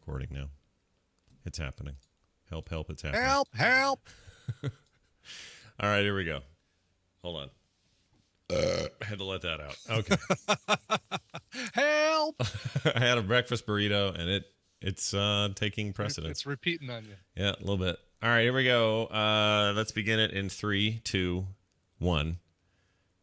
recording now. It's happening. Help, it's happening. Help. All right, here we go. Hold on. I had to let that out. Okay. Help. I had a breakfast burrito, and it's taking precedence. It's repeating on you. Yeah, a little bit. All right, here we go. Let's begin it in 3, 2, 1.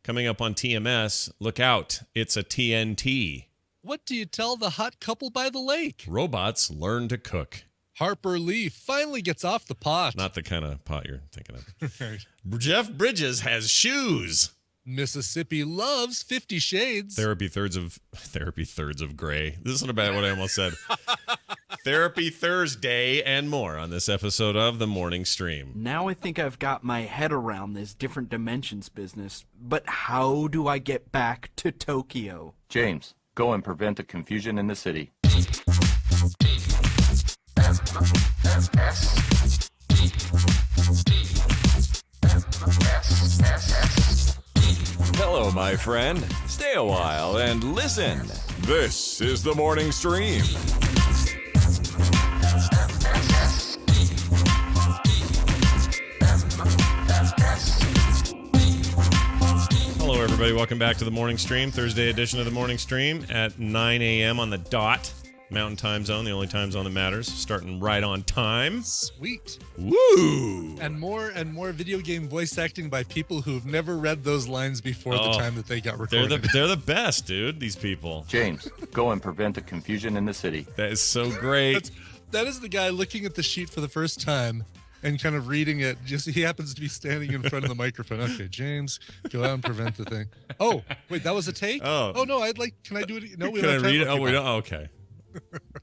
Coming up on TMS, look out. It's a TNT. What do you tell the hot couple by the lake? Robots learn to cook. Harper Lee finally gets off the pot. Not the kind of pot you're thinking of. Right. Jeff Bridges has shoes. Mississippi loves 50 Shades. Therapy thirds of gray. This isn't about what I almost said. Therapy Thursday and more on this episode of The Morning Stream. Now I think I've got my head around this different dimensions business, but how do I get back to Tokyo? James, go and prevent the confusion in the city. Hello, my friend. Stay a while and listen. This is The Morning Stream. Hello, everybody. Welcome back to The Morning Stream, Thursday edition of The Morning Stream at 9 a.m. on the dot. Mountain Time Zone, the only time zone that matters. Starting right on time. Sweet. Woo! And more video game voice acting by people who've never read those lines before the time that they got recorded. They're the best, dude, these people. James, go and prevent the confusion in the city. That is so great. That is the guy looking at the sheet for the first time and kind of reading it. Just he happens to be standing in front of the microphone. Okay, James, go out and prevent the thing. Oh, wait, that was a take? Oh no, can I do it? No, we Can I don't read it? have Oh, we don't? Okay.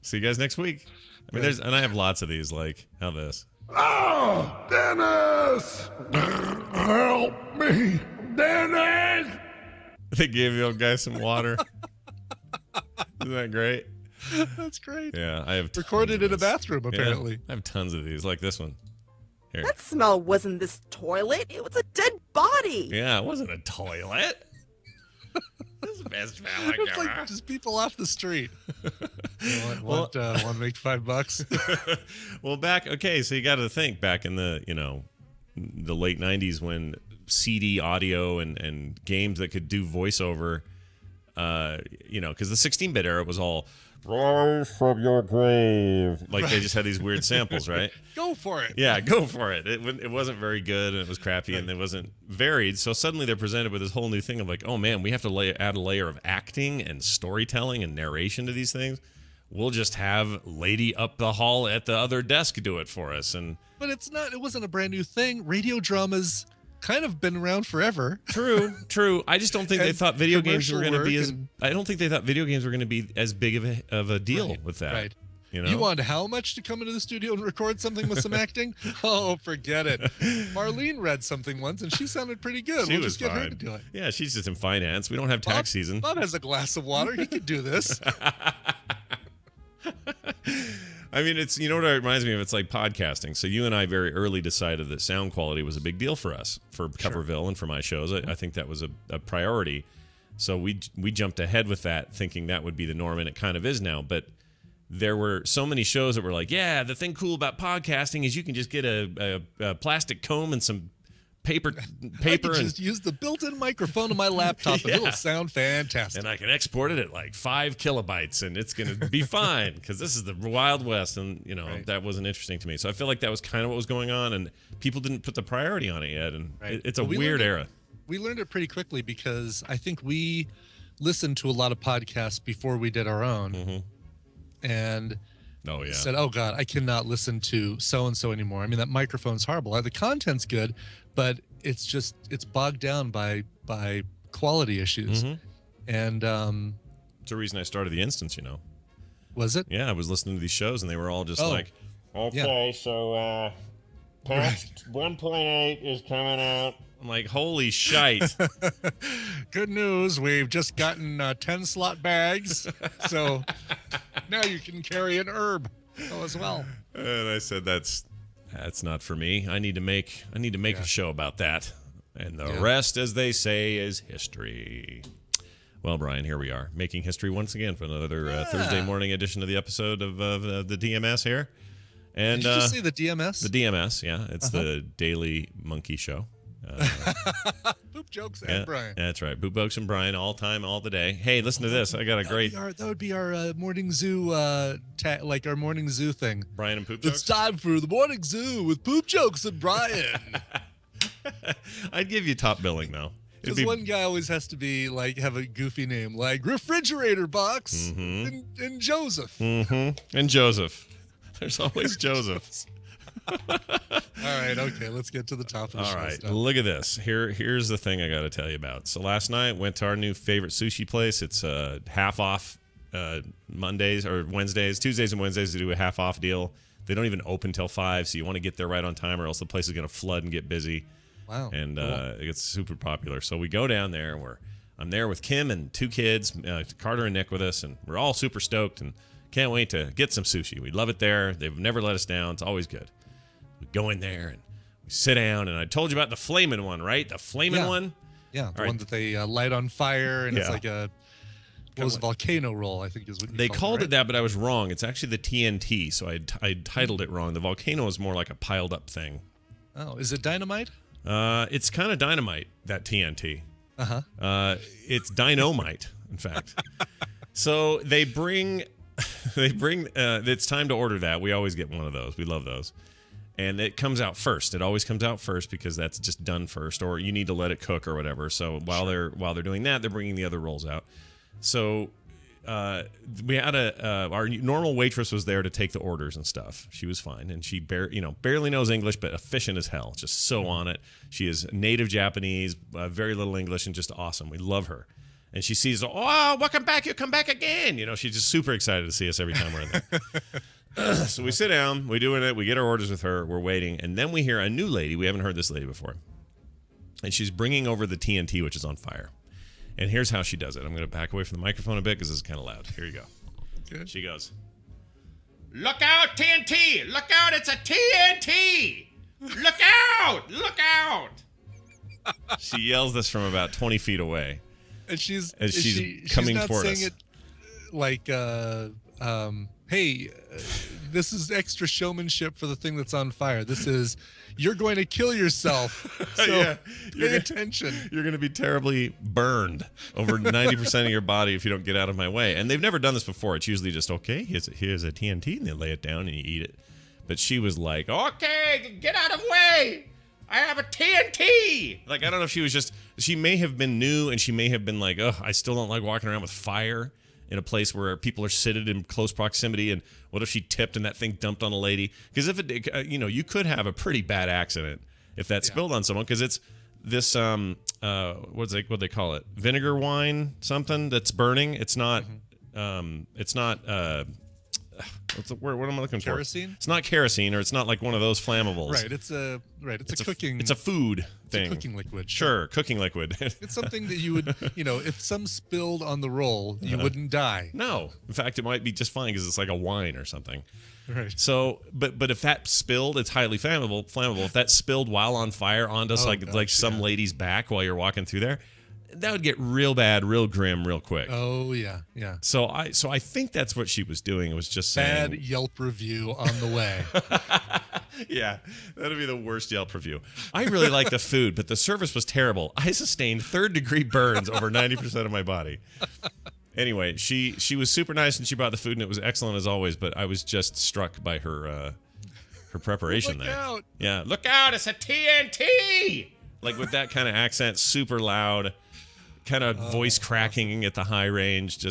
See you guys next week. I mean, Right. and I have lots of these, like, how this. Oh, Dennis! Help me! Dennis! They gave the old guy some water. Isn't that great? That's great. Yeah, I have tons Recorded of in a this. bathroom, Yeah, apparently. I have tons of these, like this one. Here. That smell wasn't this toilet. It was a dead body. Yeah, it wasn't a toilet. This is the best smell I It's ever. like just people off the street. Want to make $5? Well, so you got to think back in the, the late 90s when CD audio and games that could do voiceover, because the 16-bit era was all rise from your grave. Like they just had these weird samples, right? Go for it. Yeah, go for it. It wasn't very good, and it was crappy, and it wasn't varied. So suddenly they're presented with this whole new thing of like, oh man, we have to add a layer of acting and storytelling and narration to these things. We'll just have lady up the hall at the other desk do it for us. But it wasn't a brand new thing. Radio dramas kind of been around forever. True. I just don't think they And thought video games were going to be commercial I don't think they thought video games were going to be as big of a deal with that. Right. You wanted how much to come into the studio and record something with some acting? Oh, forget it. Marlene read something once, and she sounded pretty good. We'll just get her to do it. Yeah, she's just in finance. We don't have tax season. Bob has a glass of water. He could do this. I mean, it's, what it reminds me of? It's like podcasting. So you and I very early decided that sound quality was a big deal for us, for Coverville and for my shows. I think that was a priority. So we jumped ahead with that, thinking that would be the norm, and it kind of is now. But there were so many shows that were like, yeah, the thing cool about podcasting is you can just get a plastic comb and some paper I can and just use the built-in microphone on my laptop, and it'll sound fantastic. and I can export it at like 5 kilobytes, and it's going to be fine because this is the Wild West, and Right. that wasn't interesting to me. So I feel like that was kind of what was going on, and people didn't put the priority on it yet, and Right. it's a Well, we weird learned era. We learned it pretty quickly because I think we listened to a lot of podcasts before we did our own, and Oh yeah, said, "Oh God, I cannot listen to so and so anymore." I mean, that microphone's horrible. The content's good, but it's bogged down by quality issues. And it's the reason I started the Instance. was it? Yeah, I was listening to these shows, and they were all just Oh. like, okay, so patch 1.8 is coming out. I'm like, holy shite. Good news, we've just gotten 10 slot bags, so now you can carry an herb as well. And I said, that's not for me. I need to make a show about that. And the rest, as they say, is history. Well, Brian, here we are, making history once again for another Thursday morning edition of the episode of the DMS here. And did you just say the DMS? The DMS, yeah. It's the Daily Monkey Show. Poop jokes and Brian. That's right. Poop jokes and Brian, all time, all the day. Hey, listen to this. I got a great... That would be our morning zoo, like our morning zoo thing. Brian and Poop Jokes? It's time for the morning zoo with Poop Jokes and Brian. I'd give you top billing, though. Because one guy always has to be like have a goofy name, like Refrigerator Box and Joseph. And Joseph. There's always Joseph. All right, okay, let's get to the top of the show. All right, stuff. look at this. Here's the thing I got to tell you about. So last night went to our new favorite sushi place. It's half off Mondays or Wednesdays, Tuesdays and Wednesdays. They do a half off deal. They don't even open till 5, so you want to get there right on time, or else the place is going to flood and get busy. Wow. And cool. It gets super popular. So we go down there, and I'm there with Kim and 2 kids, Carter and Nick with us, and we're all super stoked and can't wait to get some sushi. We love it there. They've never let us down. It's always good. We go in there and we sit down, and I told you about the flaming one, right? The flaming one? Yeah, the one that they light on fire, and it's like a volcano roll, I think is what they called it that, but I was wrong. It's actually the TNT, so I titled it wrong. The volcano is more like a piled up thing. Oh, is it dynamite? It's kind of dynamite, that TNT. It's dynamite, in fact. So they bring, it's time to order that. We always get one of those. We love those. And it comes out first. It always comes out first because that's just done first, or you need to let it cook or whatever. So while they're doing that, they're bringing the other rolls out. So we had our normal waitress was there to take the orders and stuff. She was fine, and she barely knows English, but efficient as hell. Just so on it. She is native Japanese, very little English, and just awesome. We love her. And she sees, oh, welcome back. You come back again. She's just super excited to see us every time we're in there. So we sit down, we do it, we get our orders with her, we're waiting, and then we hear a new lady. We haven't heard this lady before. And she's bringing over the TNT, which is on fire. And here's how she does it. I'm going to back away from the microphone a bit because this is kind of loud. Here you go. Good. She goes, "Look out, TNT! Look out, it's a TNT! Look out! Look out!" She yells this from about 20 feet away. And she's coming not toward saying us. It like, hey, this is extra showmanship for the thing that's on fire. This is, you're going to kill yourself. So pay attention. You're going to be terribly burned over 90% of your body if you don't get out of my way. And they've never done this before. It's usually just, okay, here's a TNT, and they lay it down and you eat it. But she was like, okay, get out of the way. I have a TNT. Like, I don't know if she may have been new, and she may have been like, I still don't like walking around with fire in a place where people are seated in close proximity. And what if she tipped and that thing dumped on a lady? Because if it, you could have a pretty bad accident if that spilled on someone. Because it's this, what they call it? Vinegar wine, something that's burning. It's not, it's not, what's the word? What am I looking for? Kerosene? It's not kerosene, or it's not like one of those flammables. Right. It's a cooking. It's a food thing. It's a cooking liquid. Sure, cooking liquid. It's something that you would, if some spilled on the roll, you wouldn't die. No. In fact, it might be just fine because it's like a wine or something. Right. So, but if that spilled, it's highly flammable. If that spilled while on fire onto some lady's back while you're walking through there, that would get real bad, real grim, real quick. Oh yeah. So I think that's what she was doing. It was just saying, bad Yelp review on the way. Yeah, that'd be the worst Yelp review. I really liked the food, but the service was terrible. I sustained 3rd-degree burns over 90% of my body. Anyway, she was super nice, and she brought the food, and it was excellent as always. But I was just struck by her preparation Look there. out. Yeah, look out! It's a TNT. Like with that kind of accent, super loud, kind of voice cracking at the high range,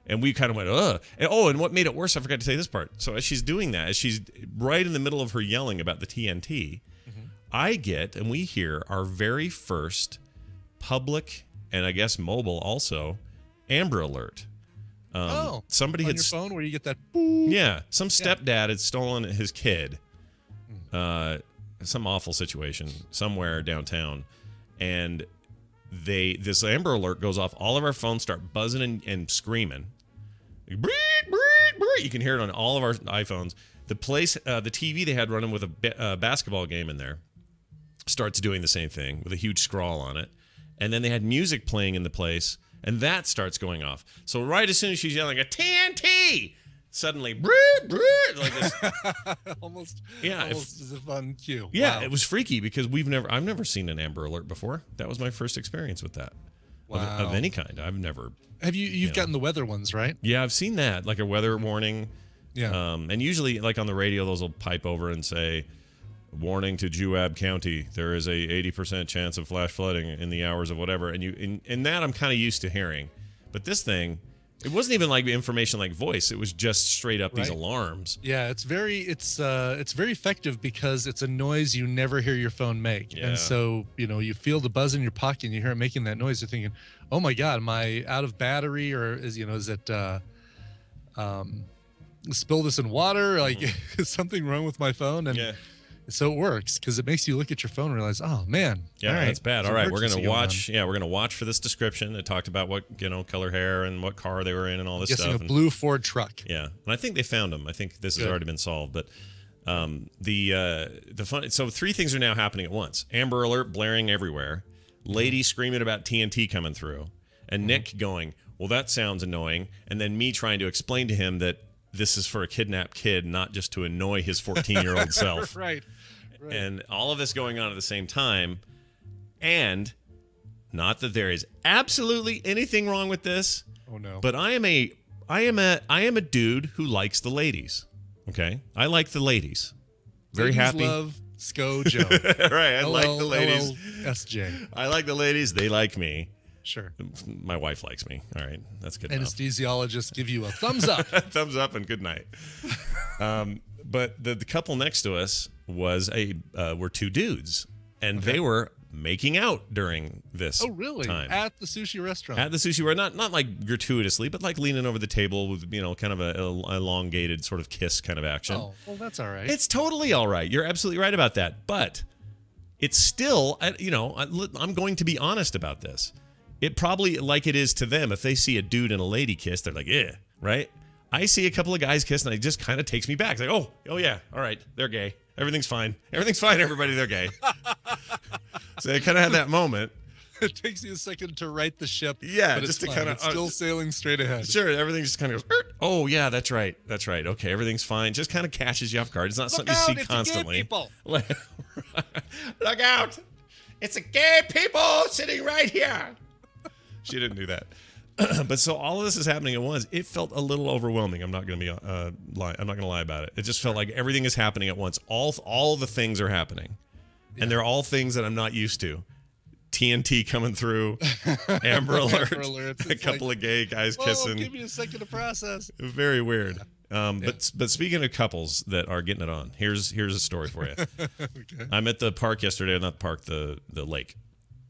and we kind of went, ugh. And what made it worse, I forgot to say this part. So as she's doing that, as she's right in the middle of her yelling about the TNT, I get, and we hear our very first public, and I guess mobile also, Amber Alert. Somebody on had your phone where you get that boop. Yeah, some stepdad had stolen his kid. Some awful situation somewhere downtown, and this Amber Alert goes off. All of our phones start buzzing and screaming. Breed, breed, breed. You can hear it on all of our iPhones. The place, the TV they had running with a basketball game in there starts doing the same thing with a huge scrawl on it. And then they had music playing in the place, And that starts going off. So right as soon as she's yelling, a TNT, suddenly, like this. almost Yeah, as if on cue. Yeah, Wow. it was freaky because I've never seen an Amber Alert before. That was my first experience with that. Wow. Of any kind. I've never. Have you've gotten the weather ones, right? Yeah, I've seen that, like a weather warning. Yeah. And usually, like on the radio, those will pipe over and say, warning to Juab County, there is a 80% chance of flash flooding in the hours of whatever. And in that I'm kind of used to hearing. But this thing, it wasn't even like information like voice. It was just straight up these alarms. Yeah, it's very effective because it's a noise you never hear your phone make. Yeah. And so, you feel the buzz in your pocket and you hear it making that noise. You're thinking, oh my God, am I out of battery, or is it spill this in water? Like, is something wrong with my phone? And so it works because it makes you look at your phone and realize, oh man, yeah, all right, that's bad. there's All right, an we're gonna emergency going watch. on. Yeah, we're gonna watch for this description. It talked about what color hair and what car they were in and all this Guessing stuff. a And- blue Ford truck. Yeah, and I think they found him. I think this has Good. already been solved. But the fun. So 3 things are now happening at once: Amber Alert blaring everywhere, lady screaming about TNT coming through, and Nick going, "Well, that sounds annoying," and then me trying to explain to him that this is for a kidnapped kid, not just to annoy his 14-year-old self. Right. And all of this going on at the same time, and not that there is absolutely anything wrong with this. Oh no. But I am a dude who likes the ladies. Okay, I like the ladies. Very Ladies happy. Love Sco Joe. Right, I like the ladies. SJ. I like the ladies. They like me. Sure. My wife likes me. All right, that's good enough. Anesthesiologists give you a thumbs up. Thumbs up and good night. But the couple next to us were 2 dudes, and they were making out during this. Oh, really? time. At the sushi restaurant. At the sushi restaurant, not like gratuitously, but like leaning over the table with kind of a elongated sort of kiss kind of action. Oh, well, that's all right. It's totally all right. You're absolutely right about that. But it's still, I'm going to be honest about this. It probably, like it is to them, if they see a dude and a lady kiss, they're like, yeah, right? I see a couple of guys kiss, and it just kind of takes me back. It's like, oh yeah, all right, they're gay. Everything's fine. Everything's fine, everybody, they're gay. So I kind of had that moment. It takes you a second to right the ship. Yeah, but just it's to fine. kinda- It's still sailing straight ahead. Sure, everything just kind of goes, oh, yeah, that's right. Okay, everything's fine. Just kind of catches you off guard. It's not something you see it's constantly. Gay people. Look out! It's a gay people sitting right here. She didn't do that. But so all of this is happening at once. It felt a little overwhelming. I'm not going to be lie. I'm not going to lie about it. It just felt like everything is happening at once. All the things are happening, and they're all things that I'm not used to. TNT coming through, Amber Alert, Alerts. a It's couple like, of gay guys whoa, kissing. give me a second to process. Very weird. But speaking of couples that are getting it on, here's a story for you. Okay. I'm at the park yesterday, not the park, the lake.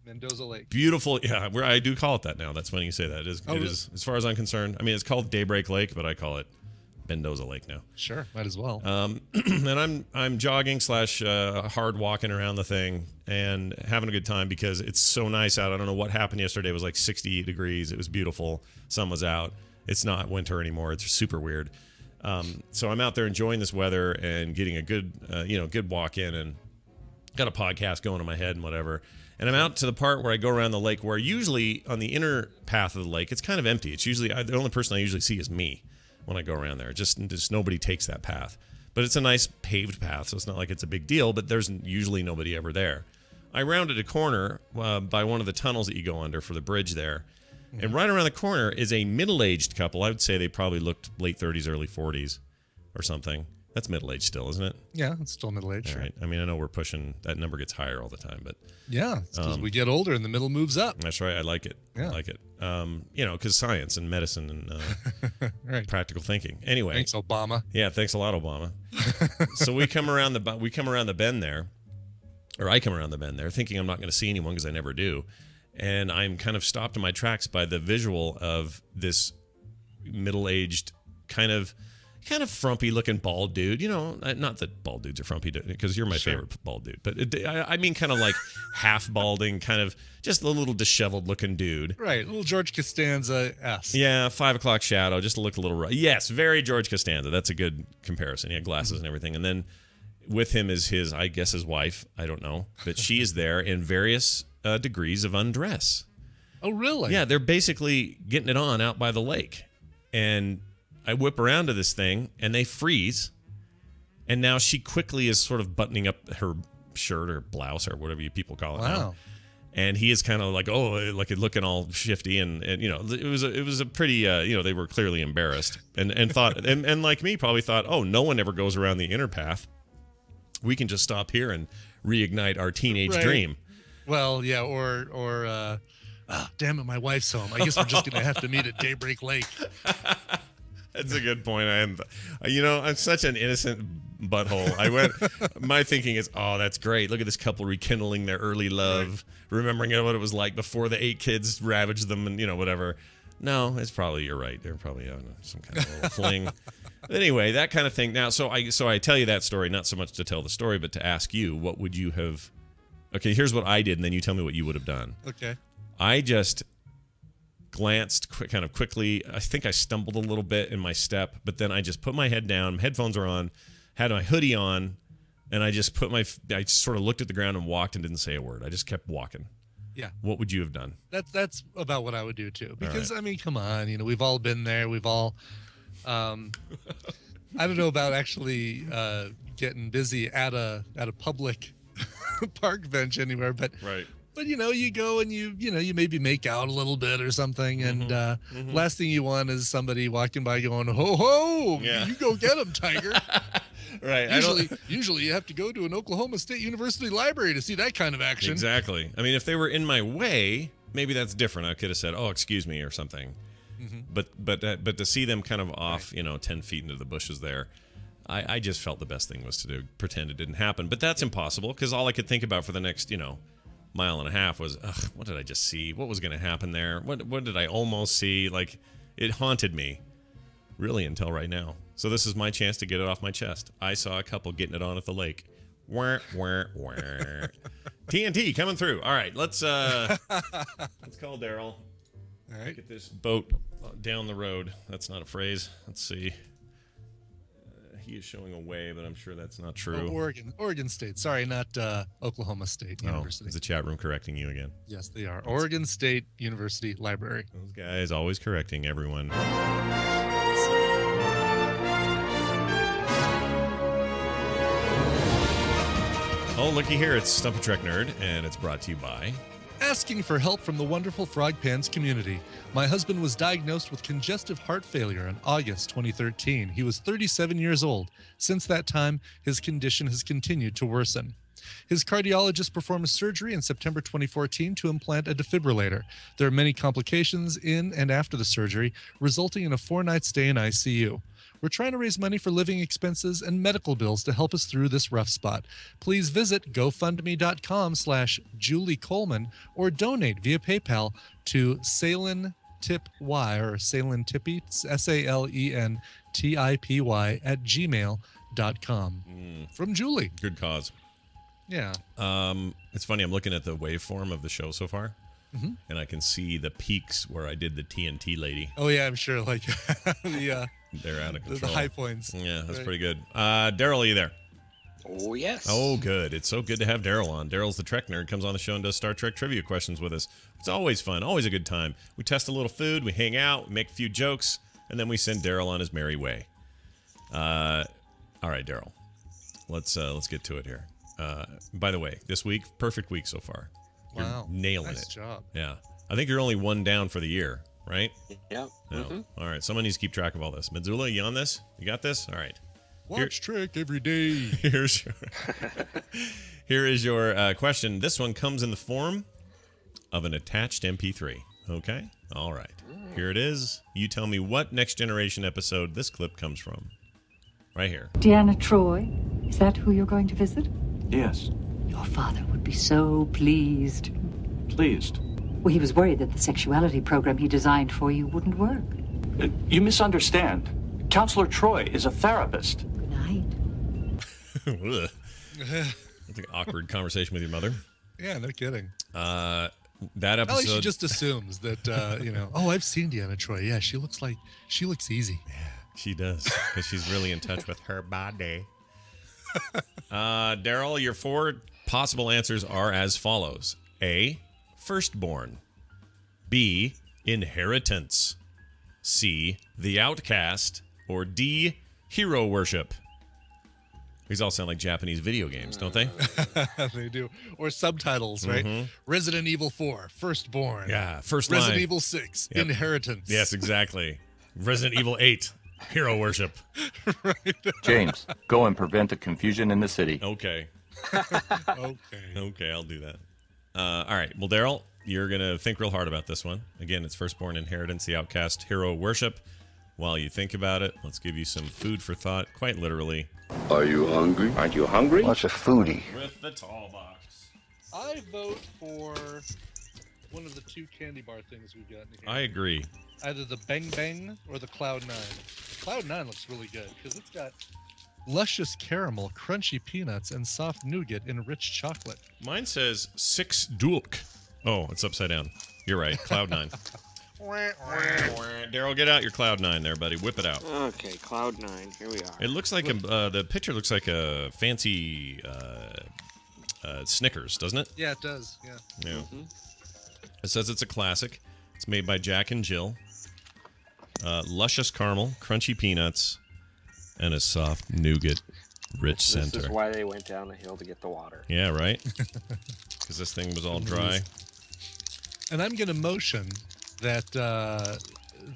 Mendoza Lake. Beautiful, yeah. Where I do call it that now. That's funny you say that. It is. Oh, it really? is, as far as I'm concerned. I mean, it's called Daybreak Lake, but I call it Mendoza Lake now. Sure, might as well. And I'm jogging / hard walking around the thing and having a good time because it's so nice out. I don't know what happened yesterday. It was like 68 degrees. It was beautiful. Sun was out. It's not winter anymore. It's super weird. So I'm out there enjoying this weather and getting a good walk in, and got a podcast going in my head and whatever. And I'm out to the part where I go around the lake, where usually on the inner path of the lake, it's kind of empty. It's usually the only person I usually see is me when I go around there. Just nobody takes that path. But it's a nice paved path, so it's not like it's a big deal, but there's usually nobody ever there. I rounded a corner by one of the tunnels that you go under for the bridge there. And right around the corner is a middle-aged couple. I would say they probably looked late 30s, early 40s or something. That's middle-aged still, isn't it? Yeah, it's still middle age. All Sure. right. I mean, I know we're pushing, that number gets higher all the time, but Yeah, because we get older and the middle moves up. that's right. I like it. Yeah. I like it. Because science and medicine and Right. practical thinking. Anyway. Thanks, Obama. Yeah, thanks a lot, Obama. So we come around the bend there, or I come around the bend there, thinking I'm not going to see anyone because I never do, and I'm kind of stopped in my tracks by the visual of this middle-aged, kind of frumpy looking bald dude. You know, not that bald dudes are frumpy, because you're my favorite bald dude, but I mean kind of like half balding, kind of just a little disheveled looking dude. Right, little George Costanza-esque. Yeah, 5 o'clock shadow, just look a little rough. Yes, very George Costanza. That's a good comparison. He had glasses and everything. And then with him is his wife. I don't know. But she is there in various degrees of undress. Oh, really? Yeah, they're basically getting it on out by the lake. And I whip around to this thing, and they freeze. And now she quickly is sort of buttoning up her shirt or blouse or whatever you people call it now. And he is kind of like, like looking all shifty, and it was a pretty they were clearly embarrassed and thought and like me probably thought, oh, no one ever goes around the inner path. We can just stop here and reignite our teenage dream. Well, yeah, or damn it, my wife's home. I guess we're just gonna have to meet at Daybreak Lake. That's a good point. I'm such an innocent butthole. My thinking is, oh, that's great. Look at this couple rekindling their early love, remembering what it was like before the 8 kids ravaged them and, whatever. No, it's probably, you're right. They're probably having some kind of little fling. But anyway, that kind of thing. Now, so I tell you that story, not so much to tell the story, but to ask you, what would you have? Okay, here's what I did, and then you tell me what you would have done. Okay. I just glanced kind of quickly. I think I stumbled a little bit in my step, but then I just put my head down. Headphones are on, had my hoodie on, and I just I sort of looked at the ground and walked and didn't say a word. I just kept walking. Yeah. What would you have done? That's about what I would do too. Because I mean, come on, we've all been there. We've all, I don't know about actually getting busy at a public park bench anywhere, but right. But you go and you maybe make out a little bit or something, and last thing you want is somebody walking by going, "Ho ho, you go get him, Tiger." Right. Usually you have to go to an Oklahoma State University library to see that kind of action. Exactly. I mean, if they were in my way, maybe that's different. I could have said, "Oh, excuse me," or something. But to see them kind of off, 10 feet into the bushes there, I just felt the best thing was to pretend it didn't happen. But that's impossible because all I could think about for the next, mile and a half was, what did I just see? What was going to happen there? What did I almost see? Like, it haunted me, really, until right now. So this is my chance to get it off my chest. I saw a couple getting it on at the lake. Wah, wah, wah. TNT coming through. All right, let's call Daryl. All right. Get this boat down the road. That's not a phrase. Let's see. He is showing a way, but I'm sure that's not true. Oregon State. Sorry, not Oklahoma State University. Is the chat room correcting you again? Yes, they are. Oregon State University Library. Those guys always correcting everyone. Oh, looky here. It's Stump a Trek Nerd, and it's brought to you by... Asking for help from the wonderful Frog Pants community. My husband was diagnosed with congestive heart failure in August 2013. He was 37 years old. Since that time, his condition has continued to worsen. His cardiologist performed surgery in September 2014 to implant a defibrillator. There are many complications in and after the surgery, resulting in a 4-night stay in ICU. We're trying to raise money for living expenses and medical bills to help us through this rough spot. Please visit gofundme.com/Julie Coleman or donate via PayPal to Salentipy or Salentippy, SALENTIPY @gmail.com. From Julie. Good cause. Yeah. It's funny. I'm looking at the waveform of the show so far, and I can see the peaks where I did the TNT lady. Oh yeah, I'm sure. Like they're out of control. The high points. Yeah, that's pretty good. Daryl, are you there? Oh yes. Oh, good. It's so good to have Daryl on. Daryl's the Trek nerd. Comes on the show and does Star Trek trivia questions with us. It's always fun. Always a good time. We test a little food. We hang out. We make a few jokes, and then we send Daryl on his merry way. All right, Daryl. Let's get to it here. By the way, this week, perfect week so far. Wow. You're nailing nice it. Job. Yeah. I think you're only one down for the year, right? Yeah. No. All right. Someone needs to keep track of all this. Mitsula, you on this? You got this? All right. Watch Trek every day. Here is your question. This one comes in the form of an attached MP3. Okay? All right. Here it is. You tell me what Next Generation episode this clip comes from. Right here. Deanna Troy, is that who you're going to visit? Yes. Your father would be so pleased. Pleased? Well, he was worried that the sexuality program he designed for you wouldn't work. You misunderstand. Counselor Troy is a therapist. Good night. That's an awkward conversation with your mother. Yeah, no kidding. That episode. Like she just assumes that, oh, I've seen Deanna Troy. Yeah, she looks easy. Yeah, she does. Because she's really in touch with her body. Daryl, your 4 possible answers are as follows. A, firstborn. B. Inheritance. C. The outcast. Or D. Hero worship. These all sound like Japanese video games, don't they? They do. Or subtitles, right? Resident Evil 4, Firstborn. Yeah, first Resident line. Evil 6, Yep. Inheritance. Yes, exactly. Resident Evil 8, hero worship. James, go and prevent the confusion in the city. Okay. Okay. Okay, I'll do that. All right. Well, Daryl, you're going to think real hard about this one. Again, it's Firstborn, Inheritance, the Outcast, Hero Worship. While you think about it, let's give you some food for thought, quite literally. Are you hungry? Aren't you hungry? What's a foodie? With the tall box. I vote for one of the two candy bar things we've got in here. I agree. Either the Bang Bang or the Cloud 9. Cloud 9 looks really good because it's got luscious caramel, crunchy peanuts, and soft nougat in rich chocolate. Mine says 6 Dulk. Oh, it's upside down. You're right. Cloud 9. Daryl, get out your Cloud 9 there, buddy. Whip it out. Okay, Cloud 9. Here we are. It looks like the picture looks like a fancy Snickers, doesn't it? Yeah, it does. Yeah. Yeah. It says it's a classic. It's made by Jack and Jill. Luscious caramel, crunchy peanuts, and a soft nougat rich center. This is why they went down the hill to get the water. Yeah, right? Because this thing was all dry. And I'm going to motion that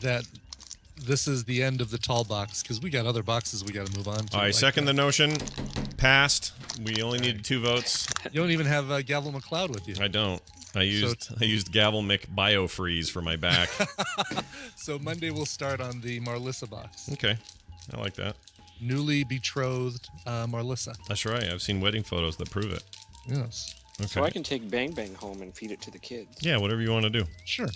that this is the end of the tall box because we got other boxes we got to move on to. I second the notion. Passed. We only needed 2 votes. You don't even have Gavel McLeod with you. I don't. I used Gavel McBiofreeze for my back. So Monday we'll start on the Marlissa box. Okay. I like that. Newly betrothed Marlissa. That's right. I've seen wedding photos that prove it. Yes. Okay. So I can take Bang Bang home and feed it to the kids. Yeah, whatever you want to do. Sure.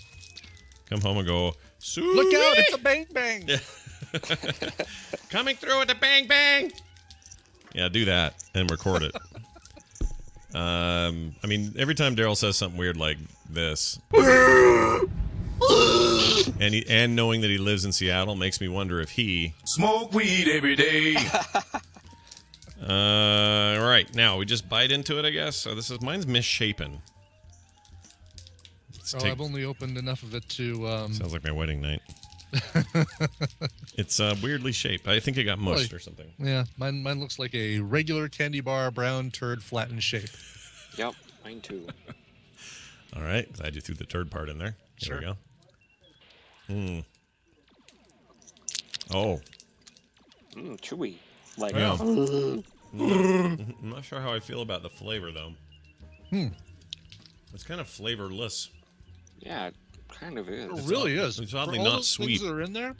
Come home and go, Sushi! Look out, it's a Bang Bang. Yeah. Coming through with the bang bang. Yeah, do that and record it. I mean, every time Daryl says something weird like this, and knowing that he lives in Seattle makes me wonder if he Smoke weed every day. All right, now we just bite into it, I guess. So mine's misshapen. I've only opened enough of it to. Sounds like my wedding night. It's weirdly shaped. I think it got mushed or something. Yeah, mine looks like a regular candy bar brown turd flattened shape. Yep, mine too. All right, glad you threw the turd part in there. There we go. Oh. Chewy. Like. Yeah. I'm not sure how I feel about the flavor though. It's kind of flavorless. Yeah, it kind of is. It really is. It's oddly For all not those sweet. Things that are in there.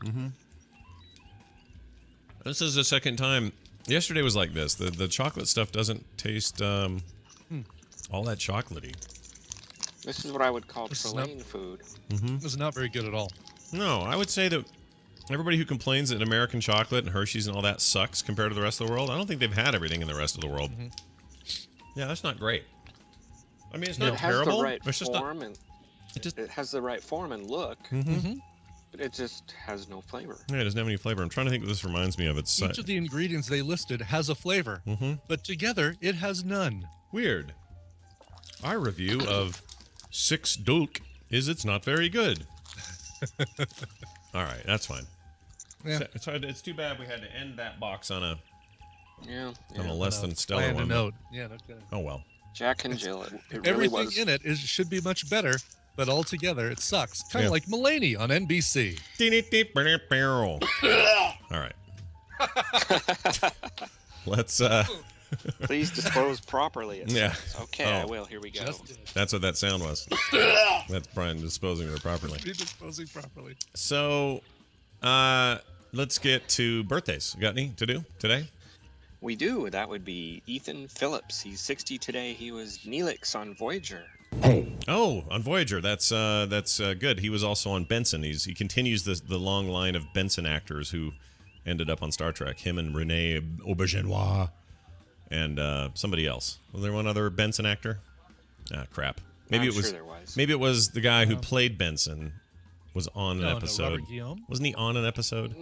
This is the second time. Yesterday was like this. The chocolate stuff doesn't taste all that chocolatey. This is what I would call Trelane food. This is not very good at all. No, I would say that everybody who complains that American chocolate and Hershey's and all that sucks compared to the rest of the world, I don't think they've had everything in the rest of the world. Yeah, that's not great. I mean, it's not terrible. It has the right form and it has the right form and look. But it just has no flavor. Yeah, it doesn't have any flavor. I'm trying to think what this reminds me of. It's Each of the ingredients they listed has a flavor, but together it has none. Weird. Our review of 6 Dulk is it's not very good. All right, that's fine. Yeah. It's too bad we had to end that box on a on a less than stellar And one. a note. Yeah, no kidding. Oh well. Jack and Jill. It really Everything was. in it should be much better, but altogether it sucks. Kind of like Mulaney on NBC. All right. Let's Please dispose properly. Yeah. Okay, I will. Here we go. That's what that sound was. That's Brian disposing of it properly. Disposing properly. So, let's get to birthdays. Got any to do today? We do. That would be Ethan Phillips. He's 60 today. He was Neelix on Voyager. Oh, on Voyager. That's good. He was also on Benson. He continues the long line of Benson actors who ended up on Star Trek. Him and Renee Aubergenois and somebody else. Was there one other Benson actor? Ah, crap. Maybe I'm it was. Sure there was. Maybe it was the guy who played Benson. Was on an No, episode. Robert Guillaume? Wasn't he on an episode?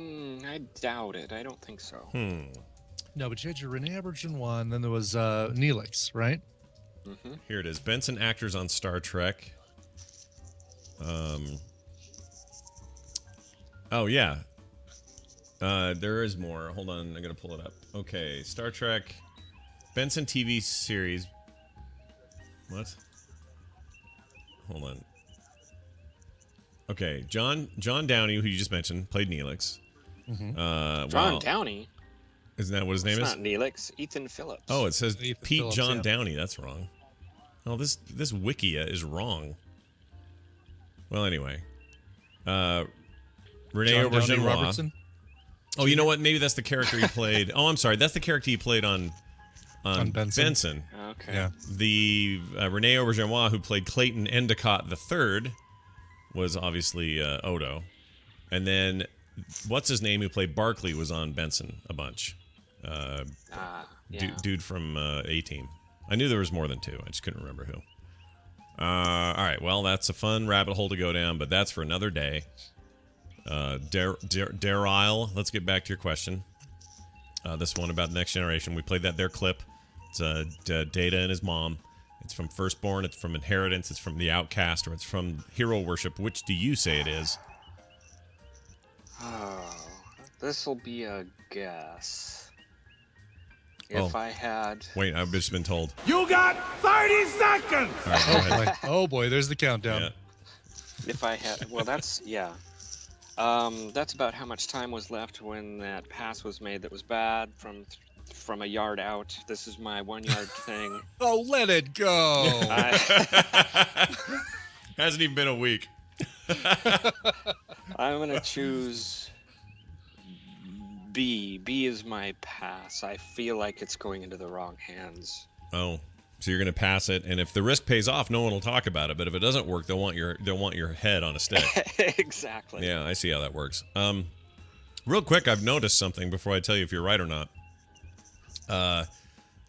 I doubt it. I don't think so. No, but you had your Renee Aubergenois, and then there was Neelix, right? Here it is. Benson actors on Star Trek. Oh yeah. There is more. Hold on, I'm gonna pull it up. Okay, Star Trek, Benson TV series. What? Hold on. Okay, John Downey, who you just mentioned, played Neelix. John Downey. Isn't that what his name is? It's not Neelix. Ethan Phillips. Oh, it says Ethan Pete Phillips, John yeah. Downey. That's wrong. Oh, this Wikia is wrong. Well, anyway. Rene John Downey Auberginois. Robertson. Oh, you know what? Maybe that's the character he played. Oh, I'm sorry. That's the character he played on Benson. Okay. Yeah. The Rene Auberginois, who played Clayton Endicott III, was obviously Odo. And then, what's his name, who played Barkley, was on Benson a bunch. Dude from A-Team. I knew there was more than two. I just couldn't remember who. All right. Well, that's a fun rabbit hole to go down, but that's for another day. Daryl, let's get back to your question. This one about the Next Generation. We played their clip. It's Data and his mom. It's from Firstborn. It's from Inheritance. It's from The Outcast, or it's from Hero Worship. Which do you say it is? Oh, this will be a guess. If I had... Wait, I've just been told. You got 30 seconds! All right, go ahead. Oh boy, there's the countdown. Yeah. If I had... Well, that's... Yeah. That's about how much time was left when that pass was made that was bad from a yard out. This is my 1 yard thing. Oh, let it go. Hasn't even been a week. I'm going to choose B. B is my pass. I feel like it's going into the wrong hands. Oh, so you're going to pass it, and if the risk pays off, no one will talk about it. But if it doesn't work, they'll want your head on a stick. Exactly. Yeah, I see how that works. Real quick, I've noticed something before I tell you if you're right or not.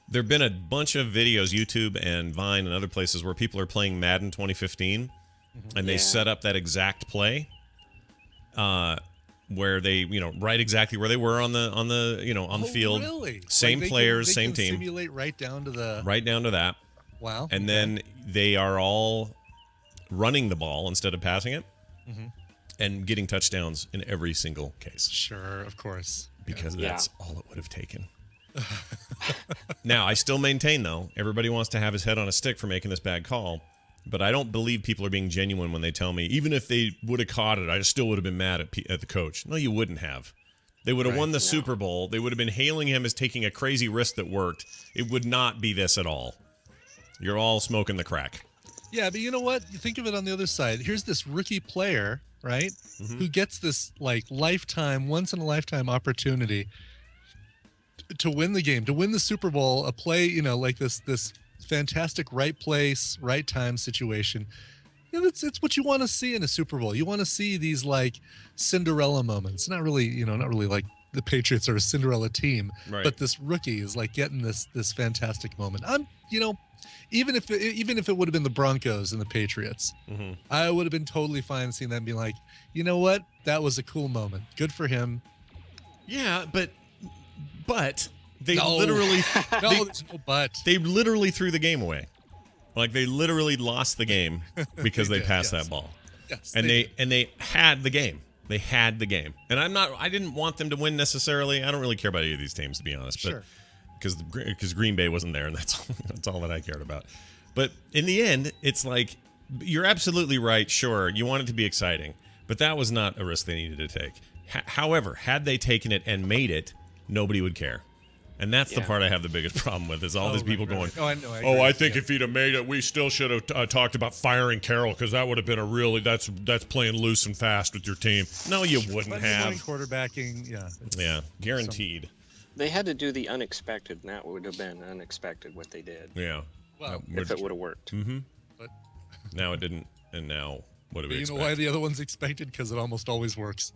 There've been a bunch of videos, YouTube and Vine and other places, where people are playing Madden 2015, and they set up that exact play, where they right exactly where they were on the field. Really? Same Like players, they same can team. Simulate right down to that. Wow. And then they are all running the ball instead of passing it, and getting touchdowns in every single case. Sure, of course. Because that's all it would have taken. Now, I still maintain, though, everybody wants to have his head on a stick for making this bad call, but I don't believe people are being genuine when they tell me, even if they would have caught it, I still would have been mad at the coach. No, you wouldn't have. They would have won the Super Bowl. They would have been hailing him as taking a crazy risk that worked. It would not be this at all. You're all smoking the crack. Yeah, but you know what? You think of it on the other side. Here's this rookie player, right, who gets this like once in a lifetime opportunity to win the game, to win the Super Bowl, a play, like this fantastic right place, right time situation. It's what you want to see in a Super Bowl. You want to see these like Cinderella moments. Not really like the Patriots are a Cinderella team, but this rookie is like getting this fantastic moment. Even if it would have been the Broncos and the Patriots, I would have been totally fine seeing them be like, you know what, that was a cool moment. Good for him. Yeah, but they literally they literally threw the game away. Like they literally lost the game because they passed that ball. Yes, and they had the game. They had the game. And I didn't want them to win necessarily. I don't really care about any of these teams, to be honest. Sure. But because Green Bay wasn't there, and that's all that I cared about. But in the end, it's like, you're absolutely right. Sure, you want it to be exciting, but that was not a risk they needed to take. However, had they taken it and made it, nobody would care. And that's the part I have the biggest problem with, is all these people going, Oh, I know. I think if he'd have made it, we still should have talked about firing Carroll, because that would have been that's playing loose and fast with your team. No, you wouldn't have. Quarterbacking, yeah, guaranteed. They had to do the unexpected, and that would have been unexpected what they did. Yeah. Well, if it would have worked. But now it didn't, and now what do we expect? You know why the other one's expected? Because it almost always works.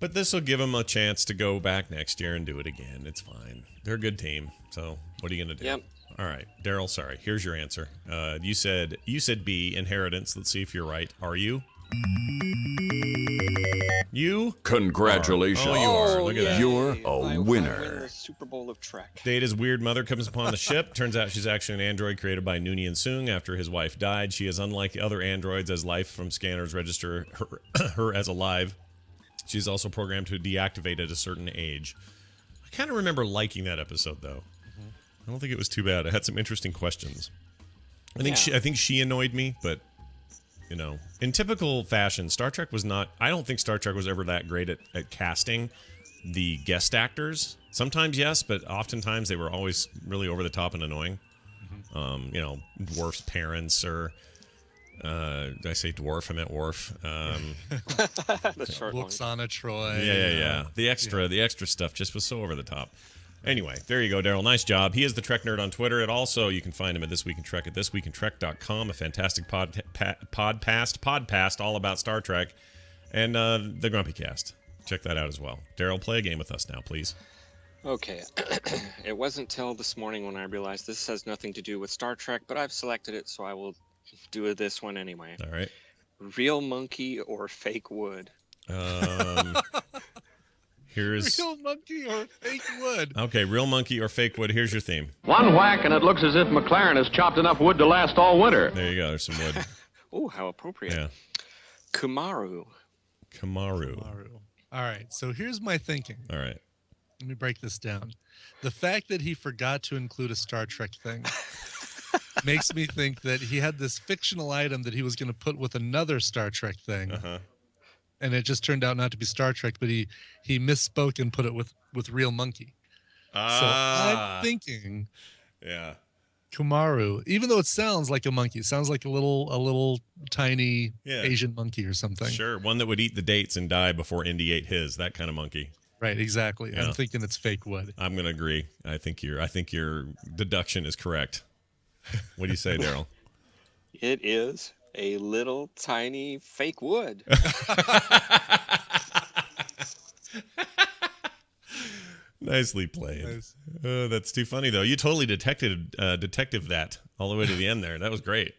But this will give them a chance to go back next year and do it again. It's fine. They're a good team. So what are you going to do? Yep. All right, Daryl, sorry. Here's your answer. You said B, Inheritance. Let's see if you're right. Are you? You? Congratulations. Oh, you are. Look at that. You're I a win winner. the Super Bowl of Trek. Data's weird mother comes upon the ship. Turns out she's actually an android created by Noonien Soong after his wife died. She is unlike the other androids, as life from scanners register her as alive. She's also programmed to deactivate at a certain age. I kind of remember liking that episode, though. I don't think it was too bad. It had some interesting questions. I think she annoyed me, but you know, in typical fashion, Star Trek was not. I don't think Star Trek was ever that great at casting the guest actors. Sometimes yes, but oftentimes they were always really over the top and annoying. You know, Worf's parents, or did I say dwarf? I meant Worf. The short one. Luxana Troy. Yeah. The extra stuff just was so over the top. Anyway, there you go, Daryl. Nice job. He is the Trek Nerd on Twitter. And also, you can find him at This Week in Trek at thisweekintrek.com, a fantastic podcast all about Star Trek, and the Grumpy Cast. Check that out as well. Daryl, play a game with us now, please. Okay. It wasn't till this morning when I realized this has nothing to do with Star Trek, but I've selected it, so I will do this one anyway. All right. Real monkey or fake wood? Here's Real monkey or fake wood? Okay, real monkey or fake wood. Here's your theme. One whack and it looks as if McLaren has chopped enough wood to last all winter. There you go. There's some wood. Oh, how appropriate. Yeah. Kumaru. All right, so here's my thinking. All right. Let me break this down. The fact that he forgot to include a Star Trek thing makes me think that he had this fictional item that he was going to put with another Star Trek thing. And it just turned out not to be Star Trek, but he misspoke and put it with real monkey. So I'm thinking, Kumaru, even though it sounds like a monkey, it sounds like a little tiny Asian monkey or something. Sure, one that would eat the dates and die before Indy ate his. That kind of monkey. Right, exactly. Yeah. I'm thinking it's fake wood. I'm gonna agree. I think your deduction is correct. What do you say, Daryl? It is a little tiny fake wood. Nicely played. Nice. That's too funny, though. You totally detective that all the way to the end there. That was great.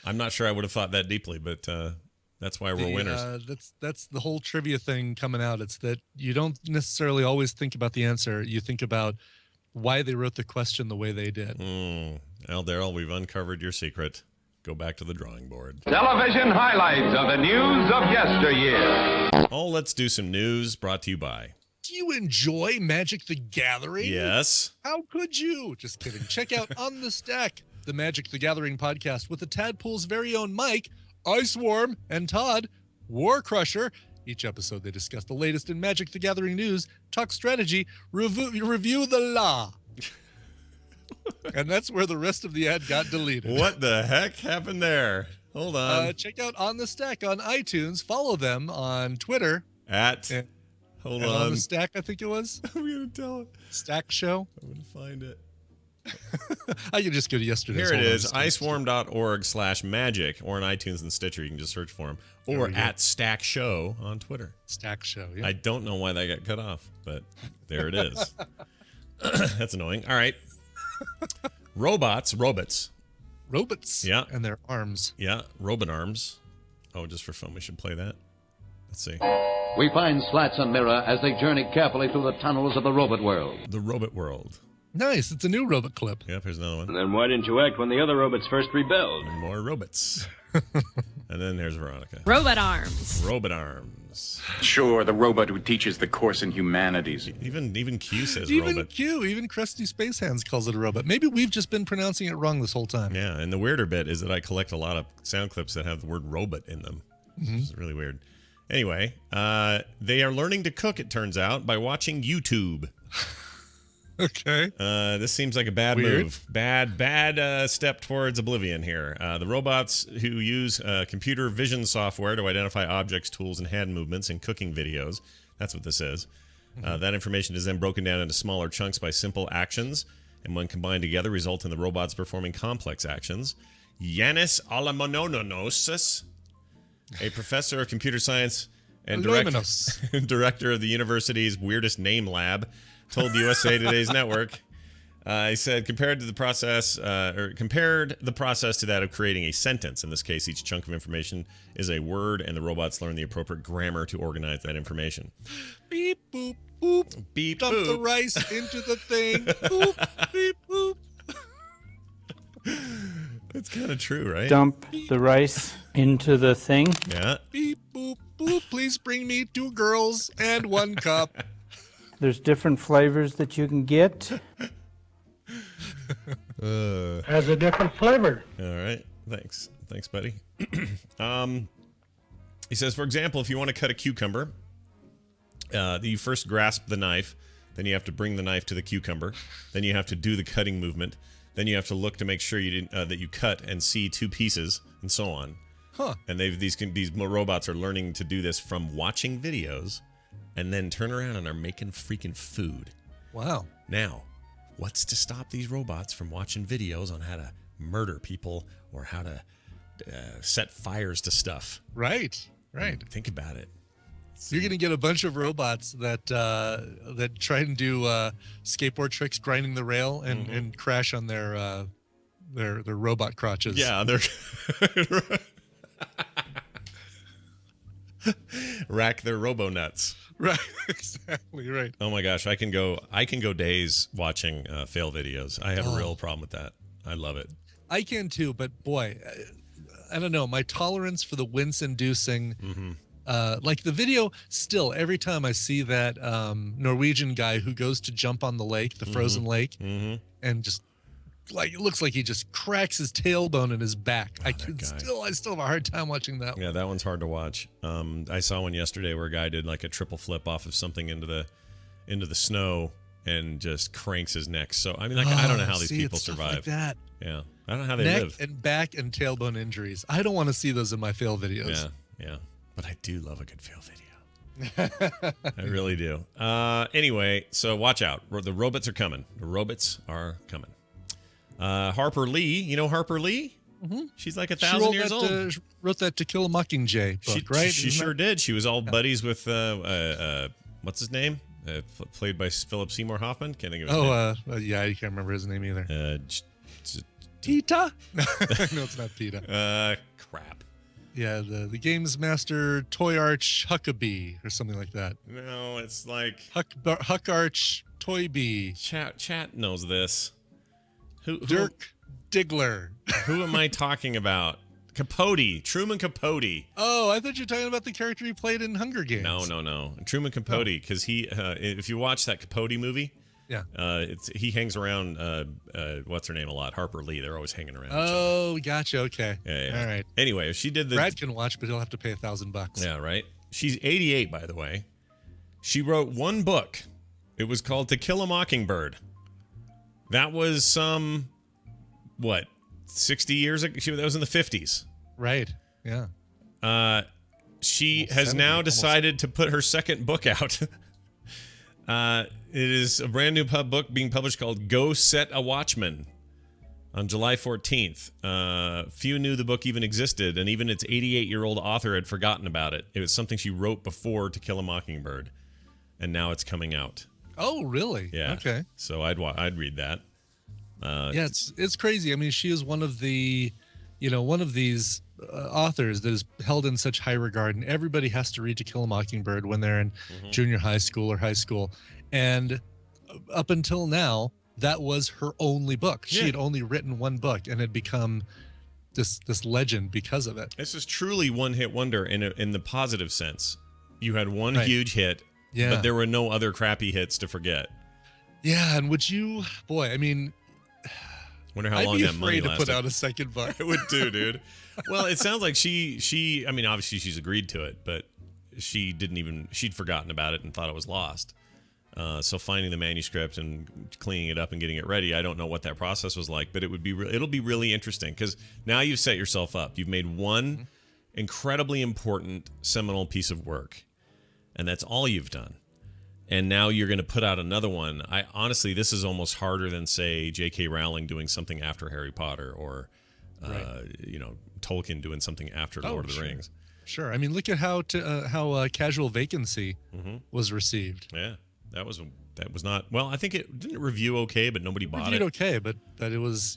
I'm not sure I would have thought that deeply, but that's why we're winners. That's the whole trivia thing coming out. It's that you don't necessarily always think about the answer. You think about why they wrote the question the way they did. Well, Daryl, we've uncovered your secret. Go back to the drawing board. Television highlights of the news of yesteryear. Oh, let's do some news brought to you by. Do you enjoy Magic the Gathering? Yes. How could you? Just kidding. Check out On the Stack, the Magic the Gathering podcast with the Tadpool's very own Mike, Iceworm, and Todd, War Crusher. Each episode, they discuss the latest in Magic the Gathering news, talk strategy, review the law. And that's where the rest of the ad got deleted. What the heck happened there? Hold on. Check out On the Stack on iTunes. Follow them on Twitter. Hold and on. On the Stack, I think it was. I'm going to tell it. Stack Show. I'm going to find it. I can just go to yesterday's. Here it is, iceworm.org/magic, or on iTunes and Stitcher. You can just search for them. Or at Stack Show on Twitter. Stack Show, yeah. I don't know why that got cut off, but there it is. That's annoying. All right. Robots. Yeah. And their arms. Yeah, robot arms. Oh, just for fun, we should play that. Let's see. We find Slats and Mirror as they journey carefully through the tunnels of the robot world. The robot world. Nice. It's a new robot clip. Yep, here's another one. And then why didn't you act when the other robots first rebelled? And more robots. And then there's Veronica. Robot arms. Robot arms. Sure, the robot who teaches the course in humanities. Even Q says even robot. Even Krusty Space Hands calls it a robot. Maybe we've just been pronouncing it wrong this whole time. Yeah, and the weirder bit is that I collect a lot of sound clips that have the word robot in them. Mm-hmm. It's really weird. Anyway, they are learning to cook, it turns out, by watching YouTube. Okay. This seems like a bad move. Bad step towards oblivion here. The robots who use computer vision software to identify objects, tools, and hand movements in cooking videos. That's what this is. That information is then broken down into smaller chunks by simple actions, and when combined together, result in the robots performing complex actions. Yanis Alamononosis, a professor of computer science and director of the university's weirdest name lab, told USA Today's network He said compared the process to that of creating a sentence. In this case, each chunk of information is a word, and the robots learn the appropriate grammar to organize that information. Beep, boop, boop. Beep, Dump boop. the rice into the thing. Boop, beep, boop. That's kind of true, right? Dump the rice into the thing. Yeah. Beep, boop, boop. Please bring me 2 girls and 1 cup. There's different flavors that you can get. Has a different flavor. All right. Thanks, buddy. He says, for example, if you want to cut a cucumber, you first grasp the knife, then you have to bring the knife to the cucumber, then you have to do the cutting movement, then you have to look to make sure you didn't that you cut and see 2 pieces, and so on. Huh. And these robots are learning to do this from watching videos, and then turn around and are making freaking food. Wow. Now, what's to stop these robots from watching videos on how to murder people or how to set fires to stuff? Right. Think about it. You're going to get a bunch of robots that try and do skateboard tricks, grinding the rail, and crash on their robot crotches. Yeah, they're rack their robo nuts. Right, exactly right. Oh my gosh, I can go days watching fail videos. I have a real problem with that. I love it. I can too, but boy, I don't know. My tolerance for the wince-inducing, like the video. Still, every time I see that Norwegian guy who goes to jump on the lake, the frozen lake, and just like it looks like he just cracks his tailbone in his back. I still have a hard time watching that. Yeah, that one's hard to watch. I saw one yesterday where a guy did like a triple flip off of something into the snow and just cranks his neck. So I mean, like I don't know how these people survive. Like that. Yeah, I don't know how they Neck live. and back and tailbone injuries. I don't want to see those in my fail videos. Yeah. But I do love a good fail video. I really do. Anyway, so watch out. The robots are coming. The robots are coming. Harper Lee, you know Harper Lee? Mm-hmm. She's like 1,000 years old. Wrote that To Kill a Mockingjay book, right? She sure did. She was all buddies with what's his name? Played by Philip Seymour Hoffman. Can't think of his name. Yeah, I can't remember his name either. Tita? No, it's not Tita. Crap. Yeah, the Games Master Toy Arch Huckabee or something like that. No, it's like Huck Arch Toy Bee. Chat knows this. Who Dirk Diggler. Who am I talking about? Capote. Truman Capote. Oh, I thought you were talking about the character he played in Hunger Games. No. Truman Capote, because he, if you watch that Capote movie, yeah, he hangs around what's her name a lot, Harper Lee. They're always hanging around. Oh, gotcha. Okay. Yeah. All right. Anyway, she did the. Brad can watch, but he'll have to pay $1,000. Yeah, right. She's 88, by the way. She wrote one book. It was called To Kill a Mockingbird. That was 60 years ago? That was in the 50s. Right. Yeah. She has now decided to put her second book out. It is a brand new book being published called Go Set a Watchman on July 14th. Few knew the book even existed, and even its 88-year-old author had forgotten about it. It was something she wrote before To Kill a Mockingbird, and now it's coming out. Oh, really? Yeah. Okay. So I'd read that. Yeah, it's crazy. I mean, she is one of these authors that is held in such high regard, and everybody has to read To Kill a Mockingbird when they're in junior high school or high school. And up until now, that was her only book. She had only written one book and had become this legend because of it. This is truly one-hit wonder in the positive sense. You had one huge hit, but there were no other crappy hits to forget. Yeah, and would you, boy, I mean, wonder how long that money lasted. I'd be afraid to put out a second book. I would too, dude. Well, it sounds like she I mean, obviously she's agreed to it, but she'd forgotten about it and thought it was lost. So finding the manuscript and cleaning it up and getting it ready, I don't know what that process was like, but it'll be really interesting because now you've set yourself up. You've made one incredibly important seminal piece of work, and that's all you've done. And now you're going to put out another one. Honestly, this is almost harder than, say, J.K. Rowling doing something after Harry Potter or, Tolkien doing something after Lord of the Rings. Sure. I mean, look at how Casual Vacancy was received. Yeah, that was that was not well. I think it didn't review okay, but nobody bought it. Okay, but it was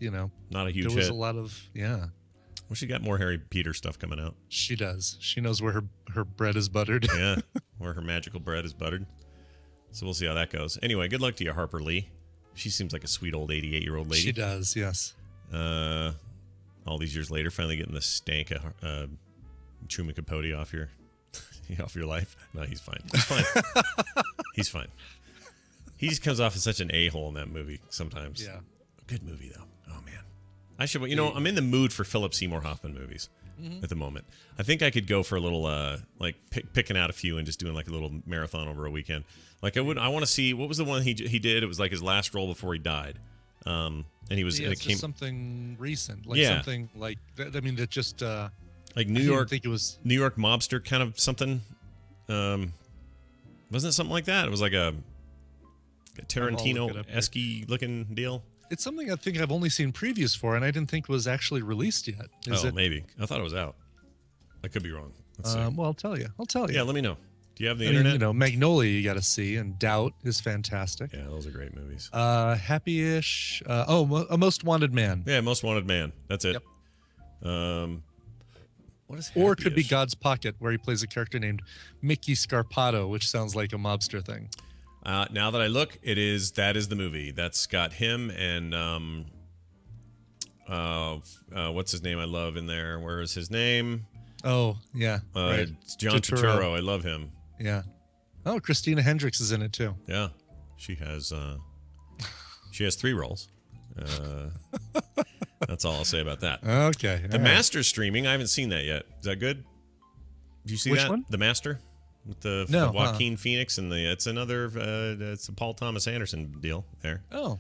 not a huge hit. There was a lot of Well, she got more Harry Peter stuff coming out. She does. She knows where her bread is buttered. Yeah, where her magical bread is buttered. So we'll see how that goes. Anyway, good luck to you, Harper Lee. She seems like a sweet old 88-year-old lady. She does, yes. All these years later, finally getting the stank of Truman Capote off your life. No, he's fine. He's fine. He's fine. He just comes off as such an a-hole in that movie sometimes. Yeah. Good movie, though. Oh, man. I should, I'm in the mood for Philip Seymour Hoffman movies at the moment. I think I could go for a little, picking out a few and just doing like a little marathon over a weekend. Like I want to see, what was the one he did? It was like his last role before he died. And he was, it's just something recent. Like something like, I mean, that just, like New York, I think it was New York mobster kind of something. Wasn't it something like that? It was like a Tarantino-esque looking deal. It's something I think I've only seen previews for, and I didn't think was actually released yet. Maybe. I thought it was out. I could be wrong. Let's see. Well, I'll tell you. Yeah, let me know. Do you have the internet? Magnolia you got to see, and Doubt is fantastic. Yeah, those are great movies. Happy-ish. A Most Wanted Man. Yeah, Most Wanted Man. That's it. Yep. What is Or it could be God's Pocket, where he plays a character named Mickey Scarpato, which sounds like a mobster thing. Now that I look, that is the movie. That's got him and what's his name? I love in there. Where is his name? Oh yeah, right. John Turturro. I love him. Yeah. Oh, Christina Hendricks is in it too. Yeah, she has 3 roles. That's all I'll say about that. Okay. The Master's streaming. I haven't seen that yet. Is that good? Did you see Which that? one? The Master. With the Joaquin Phoenix and it's a Paul Thomas Anderson deal there. Oh,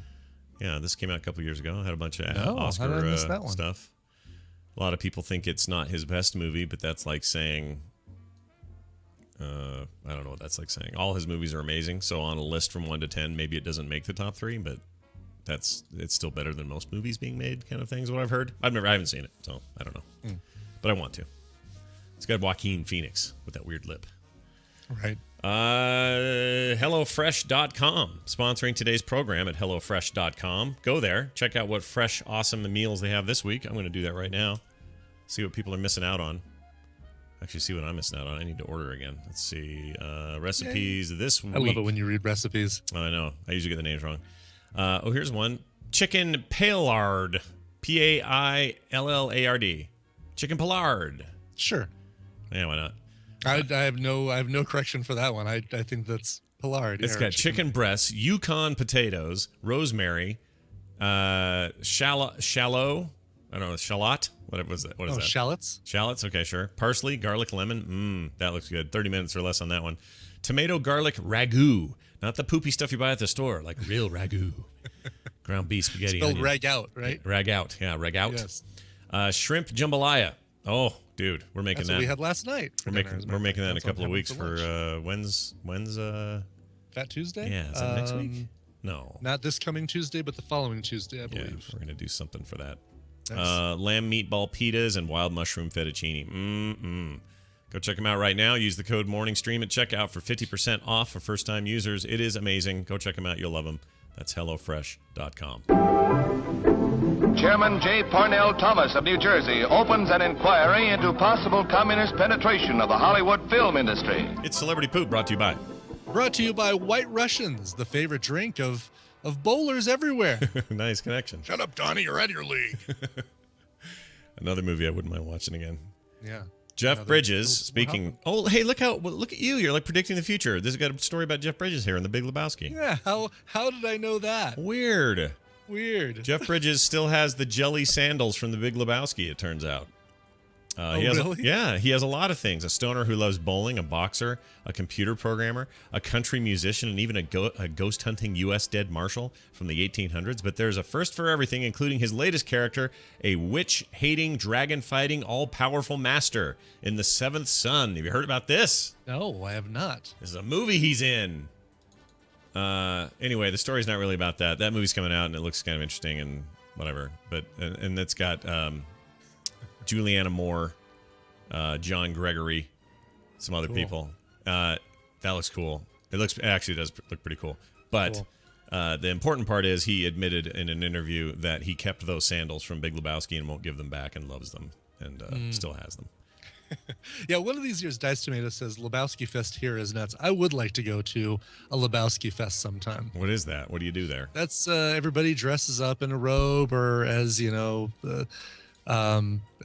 yeah, this came out a couple years ago. Had a bunch of Oscar Oscar stuff. A lot of people think it's not his best movie, but that's like saying, I don't know what that's like saying. All his movies are amazing. So on a list from 1 to 10, maybe it doesn't make the top 3, but it's still better than most movies being made. Kind of thing is what I've heard. I haven't seen it, so I don't know, but I want to. It's got Joaquin Phoenix with that weird lip. Right. HelloFresh.com, sponsoring today's program at HelloFresh.com. Go there. Check out what fresh, awesome meals they have this week. I'm going to do that right now. See what people are missing out on. Actually, see what I'm missing out on. I need to order again. Let's see. Recipes this week. I love it when you read recipes. I know. I usually get the names wrong. Here's one. Chicken Paillard. Paillard. Chicken Paillard. Sure. Yeah, why not? I have no correction for that one. I think that's Paillard. It's got chicken breasts, Yukon potatoes, rosemary, shallow. I don't know, shallot. What was that? What is that? Shallots. Shallots. Okay, sure. Parsley, garlic, lemon. That looks good. 30 minutes or less on that one. Tomato garlic ragu, not the poopy stuff you buy at the store, like real ragu. Ground beef spaghetti. Spelled rag out, right? Rag out. Yeah, rag out. Yes. Shrimp jambalaya. Oh, dude, we're making That's that. What we had last night. We're making that in a couple of weeks for when's Fat Tuesday? Yeah, is that next week? No. Not this coming Tuesday, but the following Tuesday, I believe. Yeah, we're going to do something for that. Nice. Lamb meatball pitas and wild mushroom fettuccine. Go check them out right now. Use the code MorningStream at checkout for 50% off for first-time users. It is amazing. Go check them out. You'll love them. That's HelloFresh.com. Chairman J. Parnell Thomas of New Jersey opens an inquiry into possible communist penetration of the Hollywood film industry. It's Celebrity Poop, brought to you by... Brought to you by White Russians, the favorite drink of bowlers everywhere. Nice connection. Shut up, Donnie. You're out of your league. Another movie I wouldn't mind watching again. Yeah. Jeff Bridges, speaking... Oh, hey, look at you. You're like predicting the future. This has got a story about Jeff Bridges here in The Big Lebowski. Yeah, how did I know that? Weird. Jeff Bridges still has the jelly sandals from The Big Lebowski, it turns out. Really? He has a lot of things. A stoner who loves bowling, a boxer, a computer programmer, a country musician, and even a ghost-hunting U.S. dead marshal from the 1800s. But there's a first for everything, including his latest character, a witch-hating, dragon-fighting, all-powerful master in The Seventh Son. Have you heard about this? No, I have not. This is a movie he's in. Anyway, the story's not really about that. That movie's coming out, and it looks kind of interesting and whatever. But and it's got... Juliana Moore, John Gregory, some other people. That looks cool. It actually does look pretty cool. But Cool. the important part is he admitted in an interview that he kept those sandals from Big Lebowski and won't give them back and loves them and still has them. Yeah, one of these years, Dice Tomato says Lebowski Fest here is nuts. I would like to go to a Lebowski Fest sometime. What is that? What do you do there? That's everybody dresses up in a robe, or as John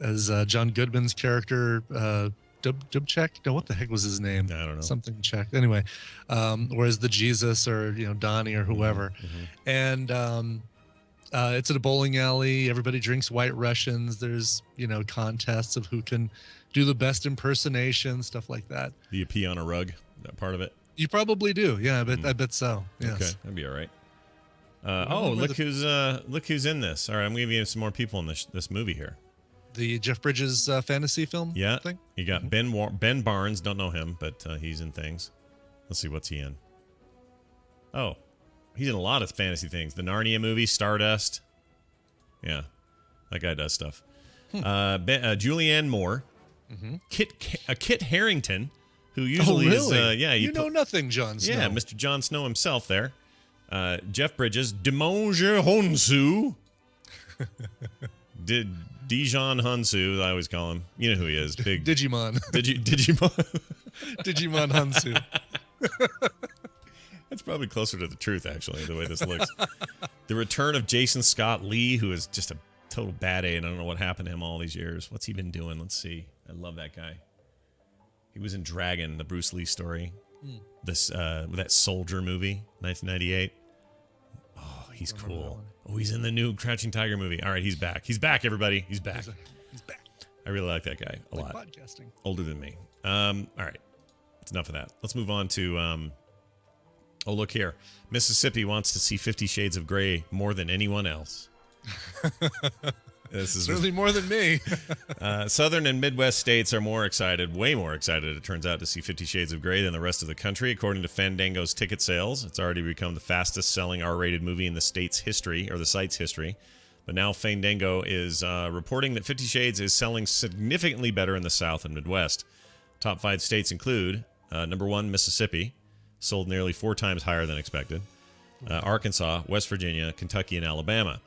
Goodman's character, Dubček. No, what the heck was his name? I don't know. Something Czech. Anyway, or as the Jesus, or Donnie, or whoever. And it's at a bowling alley. Everybody drinks White Russians. There's contests of who can do the best impersonation, stuff like that. Do you pee on a rug? That part of it? You probably do. Yeah, I bet so. Yes. Okay, that'd be all right. Look who's in this. All right, I'm gonna give you some more people in this movie here. The Jeff Bridges fantasy film. Yeah, thing. You got Ben Barnes. Don't know him, but he's in things. Let's see what's he in. Oh, he's in a lot of fantasy things. The Narnia movie, Stardust. Yeah, that guy does stuff. Julianne Moore. Kit Harington, who usually is you know nothing, Jon Snow. Yeah, Mr. Jon Snow himself there. Jeff Bridges, Demonge Honsu, Dijon Hunsu, I always call him. You know who he is, big Digimon. Digimon. Digimon Hunsu. That's probably closer to the truth, actually, the way this looks. The return of Jason Scott Lee, who is just a total bad A, and I don't know what happened to him all these years. What's he been doing? Let's see. I love that guy. He was in Dragon, the Bruce Lee story. This that soldier movie, 1998. Oh, he's cool. Oh, he's in the new Crouching Tiger movie. All right, he's back. He's back, everybody. He's back. He's back. I really like that guy a lot. Podcasting. Older than me. All right. It's enough of that. Let's move on to oh, look here. Mississippi wants to see 50 Shades of Grey more than anyone else. This is certainly more than me. Southern and Midwest states are more excited, way more excited, it turns out, to see 50 Shades of Grey than the rest of the country. According to Fandango's ticket sales, it's already become the fastest selling R-rated movie in the state's history, or the site's history. But now Fandango is reporting that 50 Shades is selling significantly better in the South and Midwest. Top 5 states include number 1, Mississippi, sold nearly 4 times higher than expected. Arkansas, West Virginia, Kentucky, and Alabama.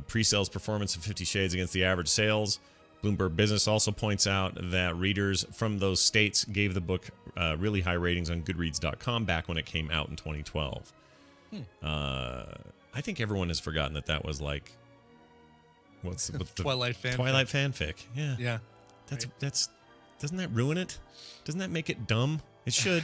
Pre-sales performance of 50 Shades against the average sales. Bloomberg Business also points out that readers from those states gave the book really high ratings on Goodreads.com back when it came out in 2012. I think everyone has forgotten that was like what's the Twilight fanfic. Twilight fanfic. Yeah. Yeah. That's doesn't that ruin it? Doesn't that make it dumb? It should.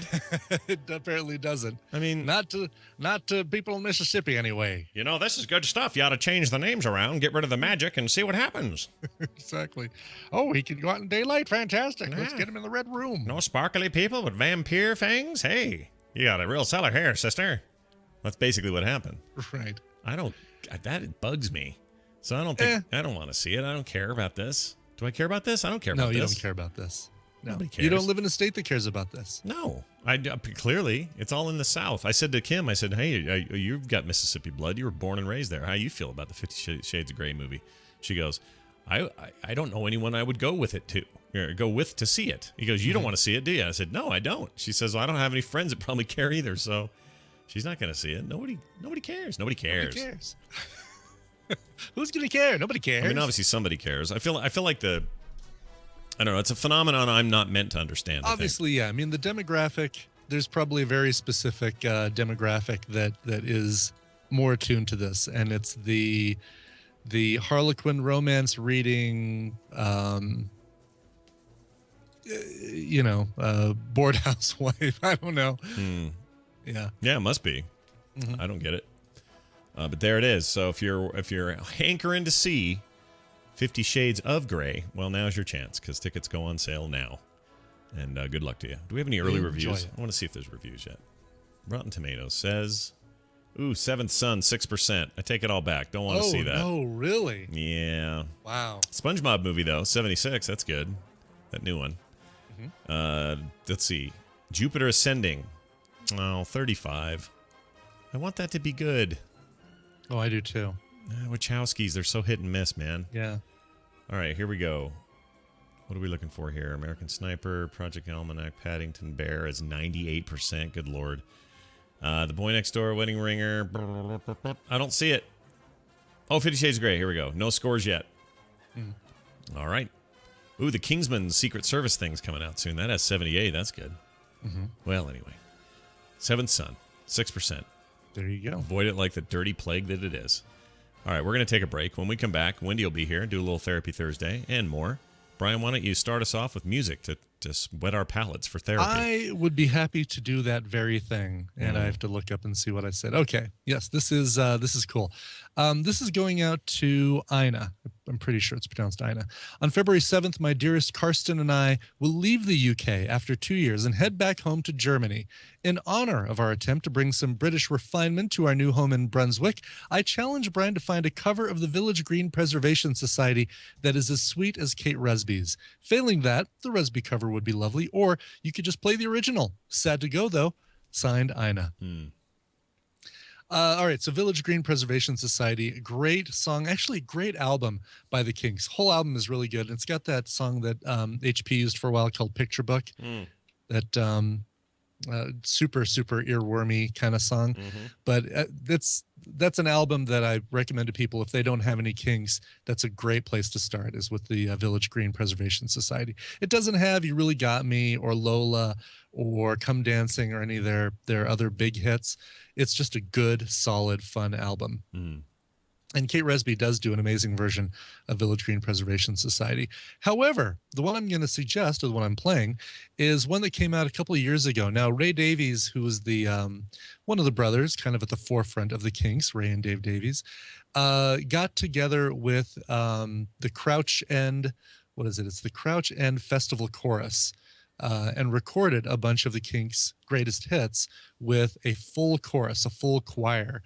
It apparently doesn't. I mean, not to people in Mississippi anyway. You know, this is good stuff. You ought to change the names around, get rid of the magic, and see what happens. Exactly. Oh, he can go out in daylight. Fantastic. Let's get him in the red room. No sparkly people with vampire fangs. Hey, you got a real seller here, sister. That's basically what happened. Right. That bugs me. So I don't think I don't want to see it. I don't care about this. Do I care about this? I don't care about this. No, you don't care about this. No. Nobody cares. You don't live in a state that cares about this. No, clearly it's all in the South. I said to Kim, I said, "Hey, you've got Mississippi blood. You were born and raised there. How you feel about the 50 Shades of Grey movie?" She goes, "I don't know anyone I would go with to see it." He goes, "You don't want to see it, do you?" I said, "No, I don't." She says, "Well, I don't have any friends that probably care either, so she's not going to see it." Nobody cares. Nobody cares. Nobody cares. Who's going to care? Nobody cares. I mean, obviously somebody cares. I feel like I don't know. It's a phenomenon I'm not meant to understand. Obviously, yeah. I mean, the demographic, there's probably a very specific demographic that is more attuned to this, and it's the Harlequin romance reading, bored housewife. I don't know. Yeah. Yeah, it must be. Mm-hmm. I don't get it. But there it is. So if you're hankering to see 50 Shades of Grey, well, now's your chance, because tickets go on sale now. And good luck to you. Do we have any early reviews? I want to see if there's reviews yet. Rotten Tomatoes says, Seventh Son, 6%. I take it all back. Don't want to see that. Oh, no, really? Yeah. Wow. SpongeBob movie, though, 76. That's good. That new one. Mm-hmm. Let's see. Jupiter Ascending. 35. I want that to be good. Oh, I do too. Wachowskis, they're so hit and miss, man. Yeah. All right, here we go. What are we looking for here? American Sniper, Project Almanac, Paddington Bear is 98%. Good Lord. The Boy Next Door, Wedding Ringer. I don't see it. Oh, 50 Shades of Grey. Here we go. No scores yet. All right. Ooh, the Kingsman Secret Service thing's coming out soon. That has 78. That's good. Well, anyway. Seventh Son, 6%. There you go. Avoid it like the dirty plague that it is. All right, we're going to take a break. When we come back, Wendy will be here, do a little Therapy Thursday, and more. Brian, why don't you start us off with music to whet our palates for therapy? I would be happy to do that very thing, and I have to look up and see what I said. Okay, yes, this is cool. This is going out to Ina. I'm pretty sure it's pronounced Ina. On February 7th, my dearest Karsten and I will leave the UK after 2 years and head back home to Germany. In honor of our attempt to bring some British refinement to our new home in Brunswick, I challenge Brian to find a cover of the Village Green Preservation Society that is as sweet as Kate Resby's. Failing that, the Resby cover would be lovely, or you could just play the original. Sad to go, though. Signed, Ina. All right, so Village Green Preservation Society, great song, actually great album by the Kinks. Whole album is really good. It's got that song that HP used for a while called Picture Book, that super earwormy kind of song. But that's an album that I recommend to people if they don't have any Kinks. That's a great place to start, is with the Village Green Preservation Society. It doesn't have You Really Got Me or Lola or Come Dancing or any of their other big hits. It's just a good, solid, fun album. And Kate Resby does do an amazing version of Village Green Preservation Society. However, the one I'm going to suggest, or the one I'm playing, is one that came out a couple of years ago. Now, Ray Davies, who was the one of the brothers, kind of at the forefront of the Kinks, Ray and Dave Davies, got together with the Crouch End, what is it? It's the Crouch End Festival Chorus, and recorded a bunch of the Kinks' greatest hits with a full chorus, a full choir.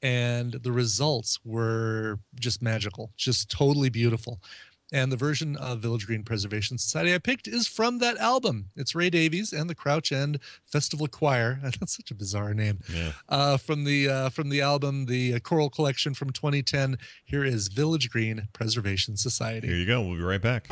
And the results were just magical, just totally beautiful. And the version of Village Green Preservation Society I picked is from that album. It's Ray Davies and the Crouch End Festival Choir. That's such a bizarre name. Yeah. From the album, the Choral Collection from 2010. Here is Village Green Preservation Society. Here you go. We'll be right back.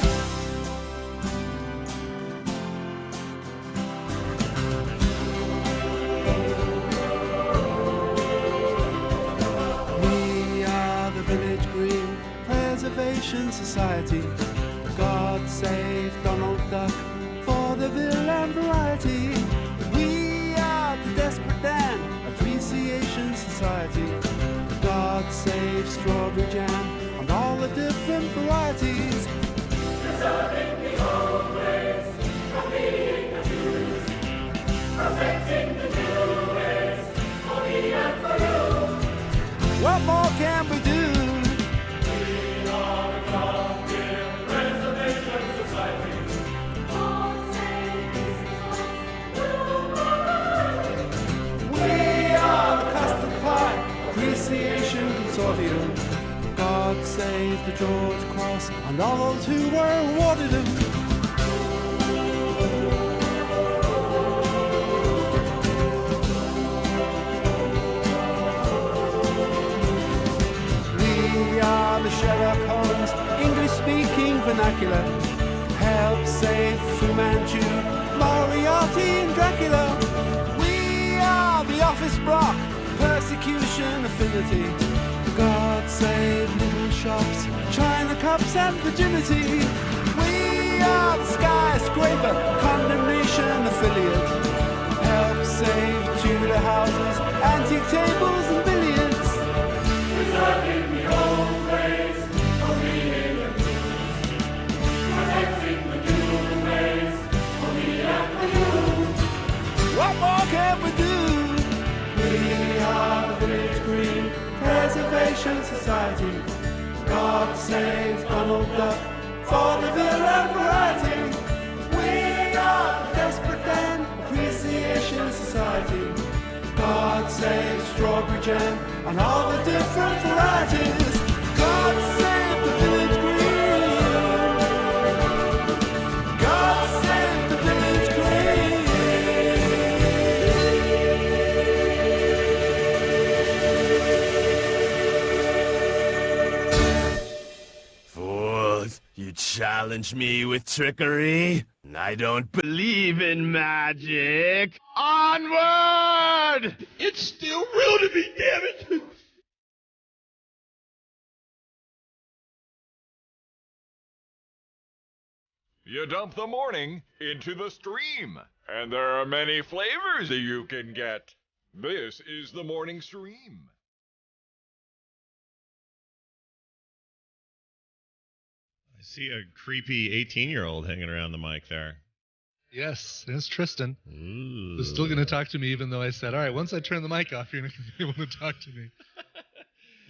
Society. God save Donald Duck for the villain variety. We are the Desperate Dan Appreciation Society. God save Strawberry Jam and all the different varieties. Preserving the old ways, copying the news, protecting the new ways, for me and for you. What more can we do? Consortium. God save the George Cross and all those who were awarded him. We are the Sherlock Holmes, English-speaking vernacular. Help save Fu Manchu, Moriarty and Dracula. We are the Office Block, Persecution Affinity. God save little shops, China cups and virginity. We are the Skyscraper Condemnation Affiliate. Help save Tudor houses, antique tables and billiards. Preserving the old ways, convening the news, protecting the new ways, for me and for you. What more can we do? We are the Village Green Preservation Society. God save Donald Duck for the villain variety. We are the Desperate Dan Appreciation Society. God save Strawberry Jam and all the different varieties. God save the Village Green. God save the Village Green. You challenge me with trickery? I don't believe in magic. Onward! It's still real to me, damn it! You dump the morning into the stream, and there are many flavors that you can get. This is the morning stream. I see a creepy 18-year-old hanging around the mic there. Yes, it's Tristan. Ooh. Who's still going to talk to me even though I said, all right, once I turn the mic off, you're not going to be able to talk to me.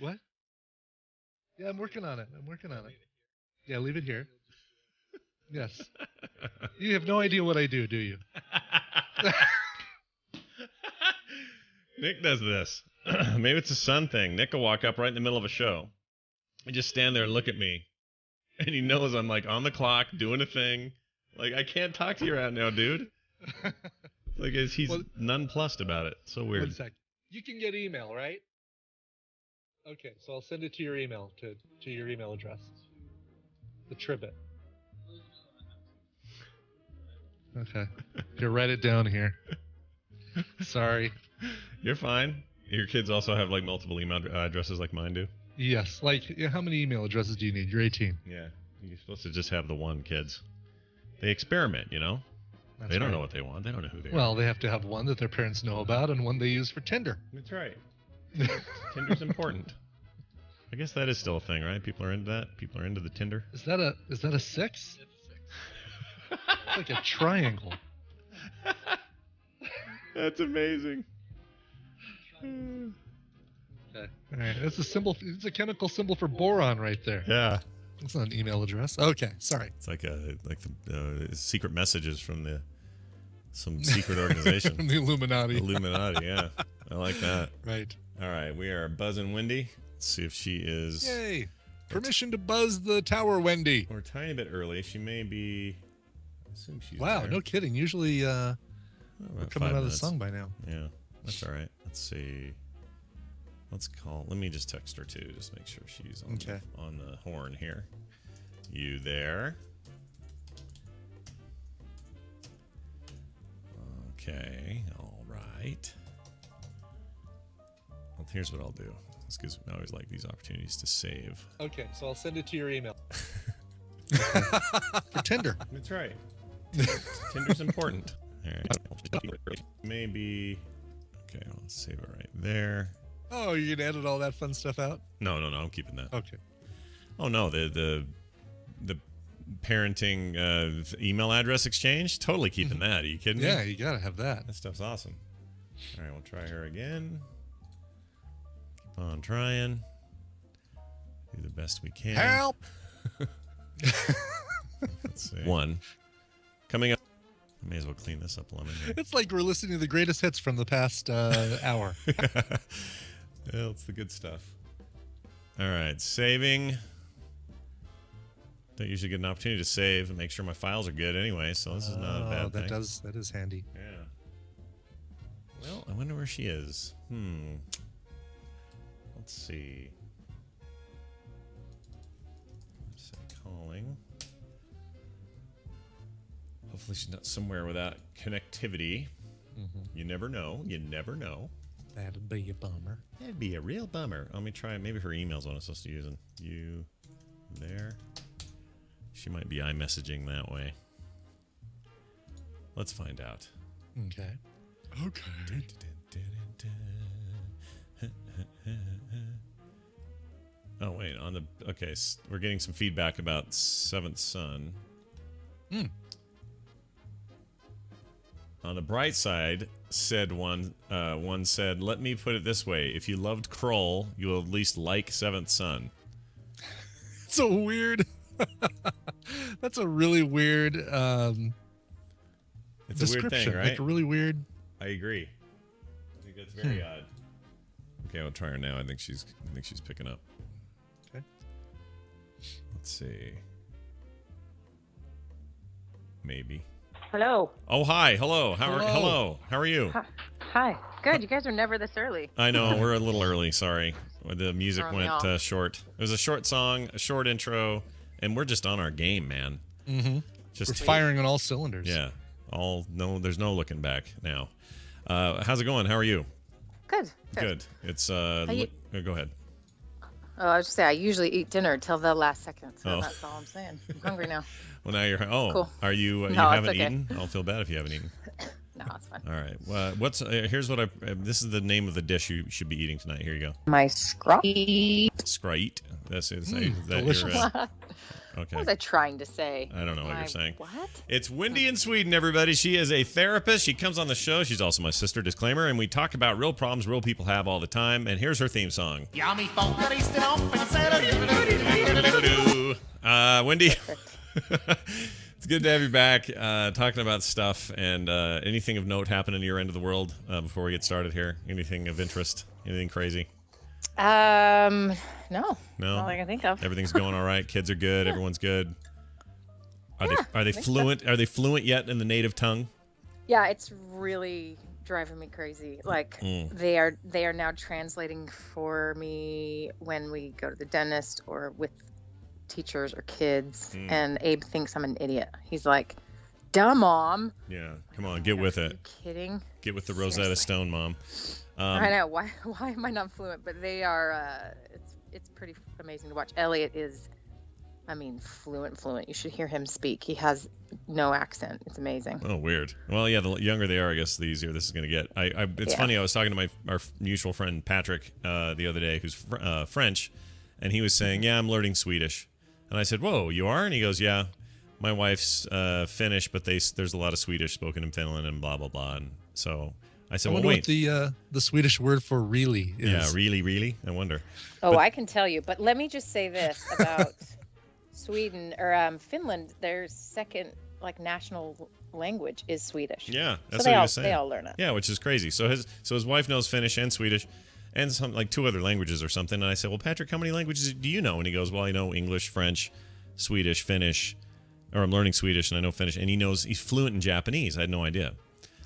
What? Yeah, I'm working on it. Yeah, leave it here. Yes. You have no idea what I do you? Nick does this. Maybe it's a son thing. Nick will walk up right in the middle of a show and just stand there and look at me. And he knows I'm like on the clock doing a thing. Like, I can't talk to you right now, dude. Like, he's nonplussed about it. So weird. 1 sec. You can get email, right? Okay, so I'll send it to your email, to your email address. The Tribbit. Okay. Here, write it down here. Sorry. You're fine. Your kids also have, like, multiple email addresses like mine do? Yes. Like, how many email addresses do you need? You're 18. Yeah. You're supposed to just have the one, kids. They experiment, you know? They don't know what they want. They don't know who they are. Well, they have to have one that their parents know about and one they use for Tinder. That's right. Tinder's important. I guess that is still a thing, right? People are into that? People are into the Tinder? Is that a 6? It's like a triangle. That's amazing. Okay. All right. That's a symbol. It's a chemical symbol for boron right there. Yeah. It's not an email address. Okay. Sorry. It's like the secret messages from some secret organization. From the Illuminati. Illuminati, yeah. I like that. Right. All right. We are buzzing Wendy. Let's see if she is. Yay. Permission to buzz the tower, Wendy. We're a tiny bit early. She may be. I assume she's Wow, there. no kidding. Usually we're coming out of the song by now. Yeah, that's all right. Let's see. Let me just text her too. Just make sure she's on the horn here. You there? Okay. All right. Well, here's what I'll do. This gives me, I always like these opportunities to save. Okay, so I'll send it to your email. For Tinder. That's right. Tinder's important. All right. Maybe. Okay, I'll save it right there. Oh, you're gonna edit all that fun stuff out? No, I'm keeping that. Okay. Oh no, the parenting email address exchange, totally keeping that. Are you kidding me? Yeah, you gotta have that. That stuff's awesome. All right, we'll try her again. Keep on trying. Do the best we can. Help! Let's see. One. Coming up. I may as well clean this up a lemon here. It's like we're listening to the greatest hits from the past hour. Well, it's the good stuff. All right, saving. Don't usually get an opportunity to save and make sure my files are good anyway, so this is not a bad thing. That is handy. Yeah. Well, I wonder where she is. Let's see. Let's say calling. Hopefully she's not somewhere without connectivity. You never know. You never know. That'd be a bummer. That'd be a real bummer. Let me try. Maybe her email's what I'm supposed to be using. You there? She might be iMessaging that way. Let's find out. Okay. Oh, wait. Okay, we're getting some feedback about Seventh Son. On the bright side, one said, let me put it this way. If you loved Kroll, you will at least like Seventh Son. It's a weird... That's a really weird it's a weird thing, right? Like a really weird... I agree. I think that's very odd. Okay, I'll try her now. I think she's picking up. Okay. Let's see. Maybe. Hello. Oh, hi. Hello. How are you? Hi. Good. You guys are never this early. I know. We're a little early. Sorry. The music Throwing me went off. short. It was a short song, a short intro, and we're just on our game, man. Just We're firing on all cylinders. Yeah. There's no looking back now. How's it going? How are you? Good. Good. It's go ahead. Oh, I was just say I usually eat dinner till the last second, so Oh. that's all I'm saying. I'm hungry now. Well, now you're. Cool. Are you? You No, it's haven't okay. eaten? I'll feel bad if you haven't eaten. No, it's fine. All right. What's here's what I. This is the name of the dish you should be eating tonight. Here you go. My scrite. Scrite. That's is that delicious. your. What was I trying to say? I don't know what you're saying. What? It's Wendy in Sweden, everybody. She is a therapist. She comes on the show. She's also my sister, disclaimer, and we talk about real problems real people have all the time. And here's her theme song. Wendy, it's good to have you back talking about stuff and anything of note happening in your end of the world before we get started here. Anything of interest? Anything crazy? No. No? Not all I can think of. Everything's going all right. Kids are good. Everyone's good. Are they think fluent? Are they fluent yet in the native tongue? Yeah, it's really driving me crazy. Like they are now translating for me when we go to the dentist or with teachers or kids, and Abe thinks I'm an idiot. He's like, "Duh, Mom." Yeah, come on, get with it. Are you kidding? Get with the Rosetta Stone, Mom. I know. Why am I not fluent? But they are. It's pretty amazing to watch. Elliot is, fluent. You should hear him speak. He has no accent. It's amazing. Oh, weird. Well, yeah, the younger they are, I guess the easier this is going to get. It's funny. I was talking to our mutual friend Patrick the other day, who's French, and he was saying, "Yeah, I'm learning Swedish." And I said, "Whoa, you are?" And he goes, "Yeah, my wife's Finnish, but there's a lot of Swedish spoken in Finland and blah blah blah." And so I said, I "Well, wonder wait." what the Swedish word for really is. Yeah, really. I wonder. Oh, I can tell you. But let me just say this about Sweden or Finland. Their second national language is Swedish. Yeah, that's so what he was saying. They all learn it. Yeah, which is crazy. So his wife knows Finnish and Swedish, and some like 2 other languages or something. And I said, "Well, Patrick, how many languages do you know?" And he goes, "Well, I know English, French, Swedish, Finnish, or I'm learning Swedish and I know Finnish." And he's fluent in Japanese. I had no idea.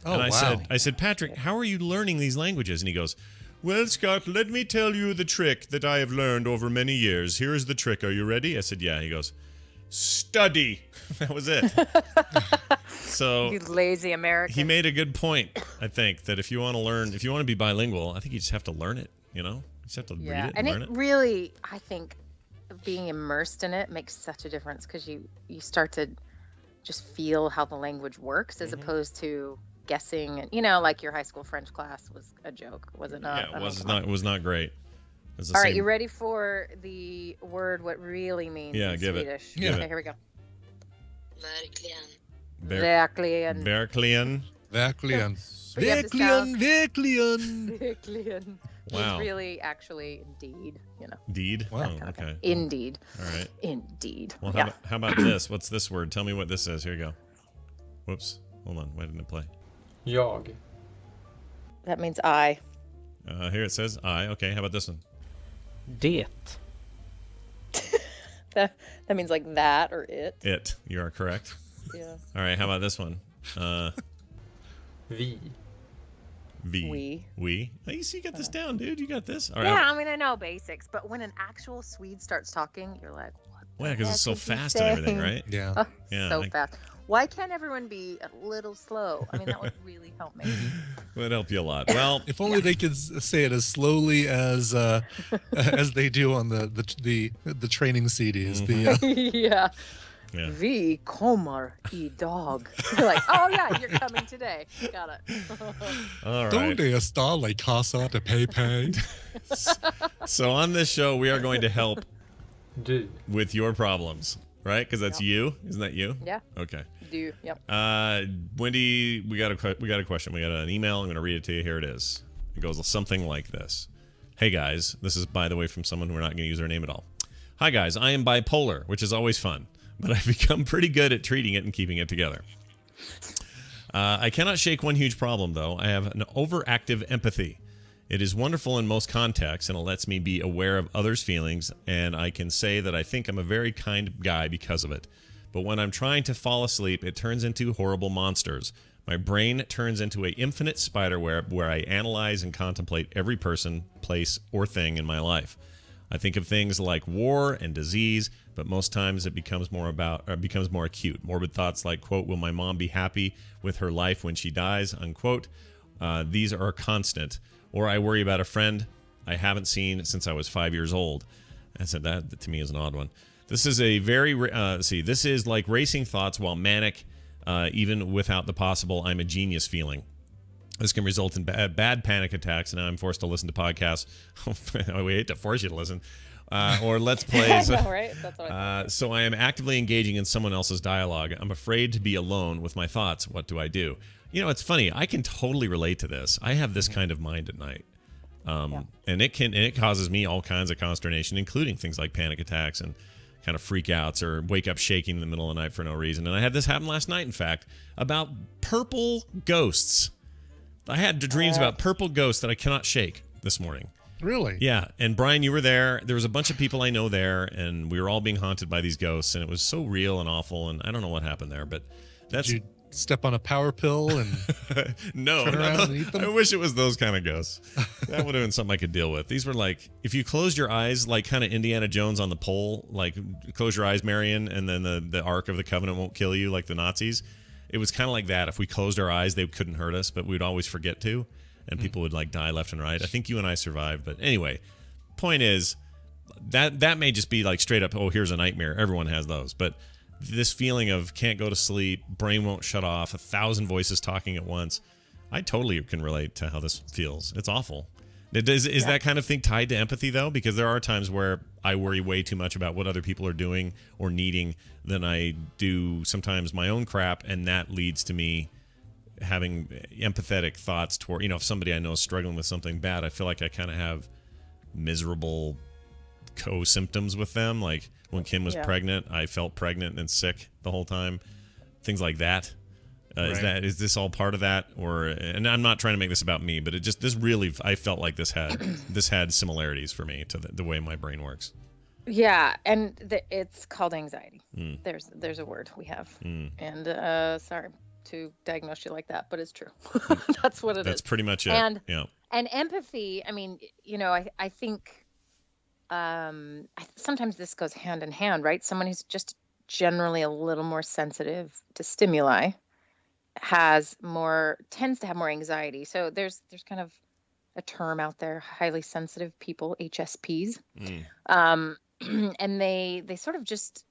Oh, and wow. I said, "Patrick, how are you learning these languages?" And he goes, "Well, Scott, let me tell you the trick that I have learned over many years. Here is the trick. Are you ready?" I said, "Yeah." He goes, "Study." That was it. So You lazy American. he made a good point, I think, that if you want to be bilingual, I think you just have to learn it, You just have to read it and learn it. Really, I think being immersed in it makes such a difference because you start to just feel how the language works as opposed to guessing. And like your high school French class was a joke, was it not? Yeah, it was not great. All right, you ready for the word what really means in give Swedish? it. Yeah. Okay, here we go. Verkligen. Verkligen. We have to sound- Verkligen. Wow. It's really actually indeed, Deed? Wow. Oh, okay. Indeed. All right. Indeed. Well, how about this? What's this word? Tell me what this is. Here you go. Whoops. Hold on. Why didn't it play? Jag. That means I. Here it says I. Okay. How about this one? Det. That means like that or it. It. You are correct. Yeah. All right. How about this one? Vi. We. Oh, you see, you got this down, dude. You got this. All right. Yeah, I know basics, but when an actual Swede starts talking, you're like, what? Well, because it's so fast and everything, right? Yeah. Oh, Yeah, so fast. Why can't everyone be a little slow? That would really help me. Would help you a lot. Well, if only they could say it as slowly as they do on the training CDs. Yeah. Yeah. Vi kommer idag. You're like, oh yeah, you're coming today. Got it. All right. Donde está la casa de Pepe? So on this show, we are going to help Du. with your problems, right? Because that's you. Isn't that you? Yeah. Okay. Do. Yep. Wendy, we got a question. We got an email. I'm going to read it to you. Here it is. It goes something like this. Hey guys, this is by the way from someone we're not going to use their name at all. Hi guys, I am bipolar, which is always fun, but I've become pretty good at treating it and keeping it together. I cannot shake one huge problem though. I have an overactive empathy. It is wonderful in most contexts, and it lets me be aware of others' feelings, and I can say that I think I'm a very kind guy because of it. But when I'm trying to fall asleep, it turns into horrible monsters. My brain turns into an infinite spider web where I analyze and contemplate every person, place, or thing in my life. I think of things like war and disease, but most times it becomes more acute. Morbid thoughts like, quote, will my mom be happy with her life when she dies, unquote. These are constant. Or I worry about a friend I haven't seen since I was 5 years old. I said that to me is an odd one. This is a very, this is like racing thoughts while manic, even without the possible I'm a genius feeling. This can result in bad panic attacks, and now I'm forced to listen to podcasts. We hate to force you to listen. Or Let's Plays. I know, right? That's what I thought. So I am actively engaging in someone else's dialogue. I'm afraid to be alone with my thoughts. What do I do? You know, it's funny. I can totally relate to this. I have this kind of mind at night. And it causes me all kinds of consternation, including things like panic attacks and kind of freakouts or wake up shaking in the middle of the night for no reason. And I had this happen last night, in fact, about purple ghosts. I had dreams about purple ghosts that I cannot shake this morning. Really? Yeah. And Brian, you were there. There was a bunch of people I know there, and we were all being haunted by these ghosts, and it was so real and awful, and I don't know what happened there, but that's... Did you step on a power pill and no, turn around and eat them? I wish it was those kind of ghosts. That would have been something I could deal with. These were like, if you closed your eyes, like kind of Indiana Jones on the pole, like close your eyes, Marion, and then the Ark of the Covenant won't kill you like the Nazis. It was kind of like that. If we closed our eyes, they couldn't hurt us, but we'd always forget to, and people would like die left and right. I think you and I survived, but anyway, point is that may just be like straight up, oh, here's a nightmare. Everyone has those, but this feeling of can't go to sleep, brain won't shut off, 1,000 voices talking at once. I totally can relate to how this feels. It's awful. Is that kind of thing tied to empathy, though? Because there are times where I worry way too much about what other people are doing or needing than I do sometimes my own crap, and that leads to me having empathetic thoughts toward, if somebody I know is struggling with something bad, I feel like I kind of have miserable co-symptoms with them. Like when Kim was pregnant, I felt pregnant and sick the whole time. Things like that. Right. Is this all part of that, or? And I'm not trying to make this about me, but I felt like this had similarities for me to the way my brain works. Yeah, and it's called anxiety. There's a word we have, and sorry to diagnose you like that, but it's true. That's what it is. That's pretty much it. And yeah. And empathy. I mean, I think sometimes this goes hand in hand, right? Someone who's just generally a little more sensitive to stimuli tends to have more anxiety. So there's kind of a term out there, highly sensitive people, HSPs. And they sort of just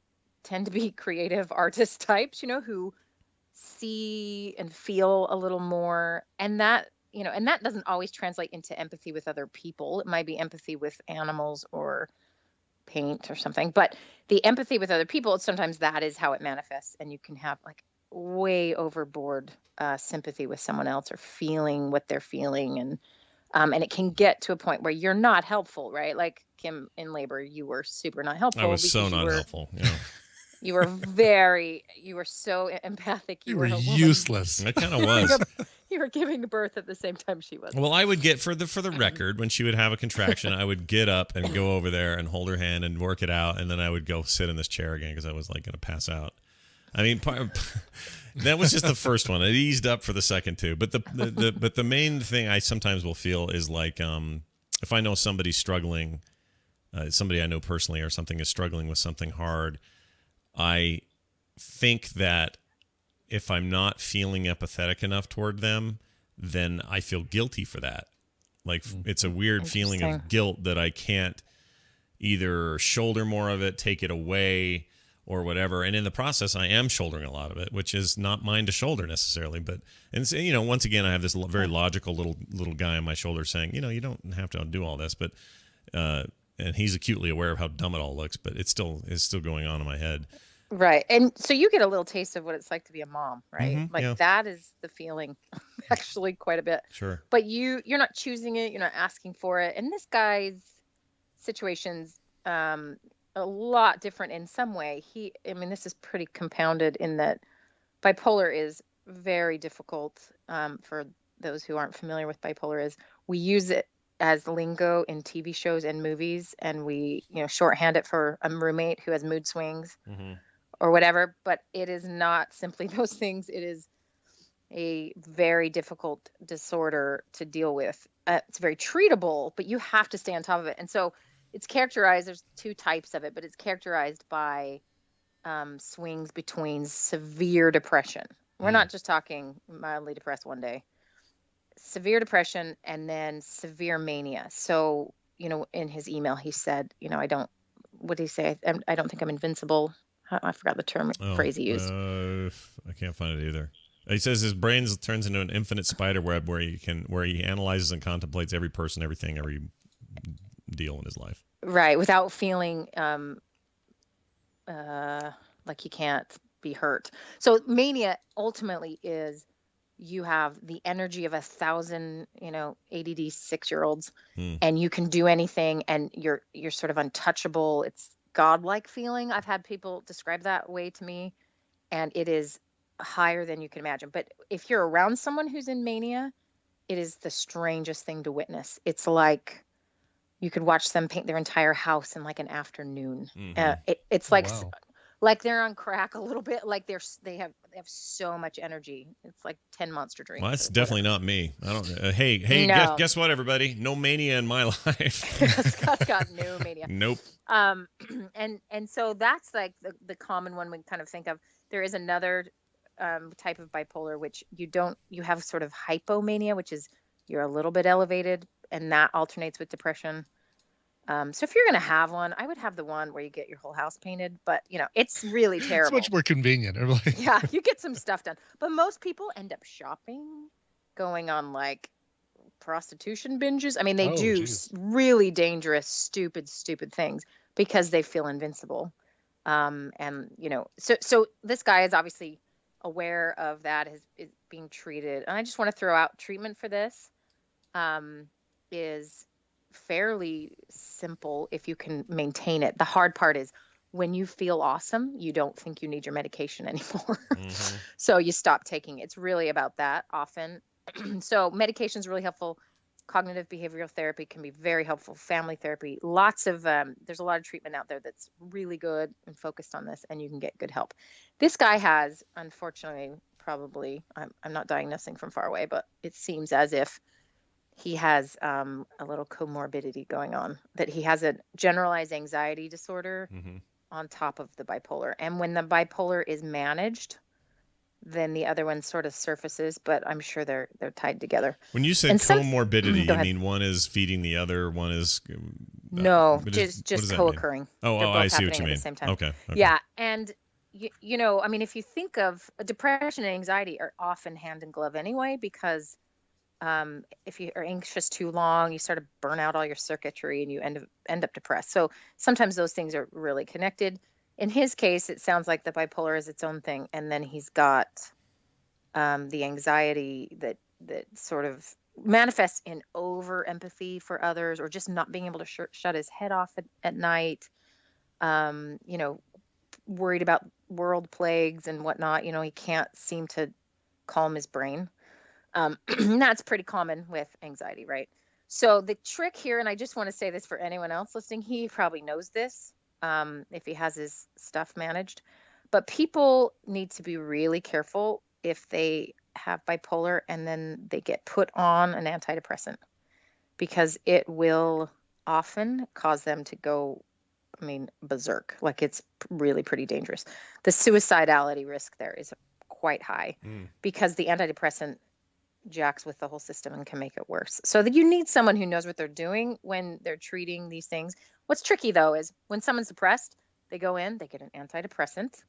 tend to be creative artist types, who see and feel a little more, and that doesn't always translate into empathy with other people. It might be empathy with animals or paint or something, but the empathy with other people, sometimes that is how it manifests, and you can have like way overboard sympathy with someone else or feeling what they're feeling, and it can get to a point where you're not helpful, right? Like Kim in labor, you were super not helpful. I was so not helpful. You were so empathic. You were useless. I kind of was. You were giving birth at the same time she was. Well, I would get, for the record, when she would have a contraction, I would get up and go over there and hold her hand and work it out, and then I would go sit in this chair again because I was like going to pass out. I mean, that was just the first one. It eased up for the second two, but the main thing I sometimes will feel is like if I know somebody's struggling, somebody I know personally or something is struggling with something hard, I think that if I'm not feeling empathetic enough toward them, then I feel guilty for that. Like it's a weird feeling of guilt that I can't either shoulder more of it, take it away, or whatever. And in the process, I am shouldering a lot of it, which is not mine to shoulder necessarily. But, and once again, I have this very logical little guy on my shoulder saying, you don't have to do all this. But, and he's acutely aware of how dumb it all looks, but it's still going on in my head. Right. And so you get a little taste of what it's like to be a mom, right? That is the feeling actually quite a bit. Sure. But you're not choosing it. You're not asking for it. And this guy's situation's a lot different in some way. This is pretty compounded in that bipolar is very difficult. For those who aren't familiar with bipolar, is we use it as lingo in TV shows and movies, and we shorthand it for a roommate who has mood swings or whatever. But it is not simply those things. It is a very difficult disorder to deal with. It's very treatable, but you have to stay on top of it. And so it's characterized. There's two types of it, but it's characterized by swings between severe depression. We're not just talking mildly depressed one day. Severe depression and then severe mania. So, in his email, he said, what did he say? I don't think I'm invincible. I forgot the phrase he used. I can't find it either. He says his brain turns into an infinite spider web where he analyzes and contemplates every person, everything, every deal in his life. Right, without feeling like he can't be hurt. So mania ultimately is you have the energy of 1,000, ADD 6-year-olds, and you can do anything, and you're sort of untouchable. It's godlike feeling. I've had people describe that way to me, and it is higher than you can imagine. But if you're around someone who's in mania, it is the strangest thing to witness. It's like you could watch them paint their entire house in like an afternoon. It's like wow. like they're on crack a little bit. Like they have so much energy. It's like 10 Monster drinks. Well, that's definitely not me. I don't. Hey, No. guess what, everybody? No mania in my life. Scott's got no mania. Nope. And so that's like the common one we kind of think of. There is another type of bipolar, which you have sort of hypomania, which is you're a little bit elevated, and that alternates with depression. So if you're going to have one, I would have the one where you get your whole house painted, but it's really terrible. It's much more convenient. Yeah, you get some stuff done. But most people end up shopping, going on like prostitution binges. I mean, they do really dangerous, stupid things because they feel invincible. So this guy is obviously aware of that, is being treated. And I just want to throw out treatment for this is fairly simple if you can maintain it. The hard part is when you feel awesome, you don't think you need your medication anymore. So you stop taking it. It's really about that often. So medication is really helpful. Cognitive behavioral therapy can be very helpful. Family therapy, lots of there's a lot of treatment out there that's really good and focused on this, and you can get good help. This guy has, unfortunately, probably, I'm not diagnosing from far away, but it seems as if he has a little comorbidity going on, that he has a generalized anxiety disorder on top of the bipolar. And when the bipolar is managed, then the other one sort of surfaces, but I'm sure they're tied together. When you said comorbidity, you mean one is feeding the other, one is no, just co-occurring. Oh, I see what you mean. At the same time. Okay. Yeah, and I mean, if you think of depression and anxiety are often hand in glove anyway, because if you are anxious too long, you start to burn out all your circuitry and you end up depressed. So sometimes those things are really connected. In his case, it sounds like the bipolar is its own thing, and then he's got the anxiety that sort of manifests in over empathy for others, or just not being able to shut his head off at night. Worried about world plagues and whatnot. He can't seem to calm his brain. That's pretty common with anxiety, right? So the trick here, and I just want to say this for anyone else listening, he probably knows this. If he has his stuff managed, but people need to be really careful if they have bipolar and then they get put on an antidepressant, because it will often cause them to go, berserk. Like, it's really pretty dangerous. The suicidality risk there is quite high because the antidepressant jacks with the whole system and can make it worse. So that you need someone who knows what they're doing when they're treating these things. What's tricky though is when someone's depressed, they go in, they get an antidepressant,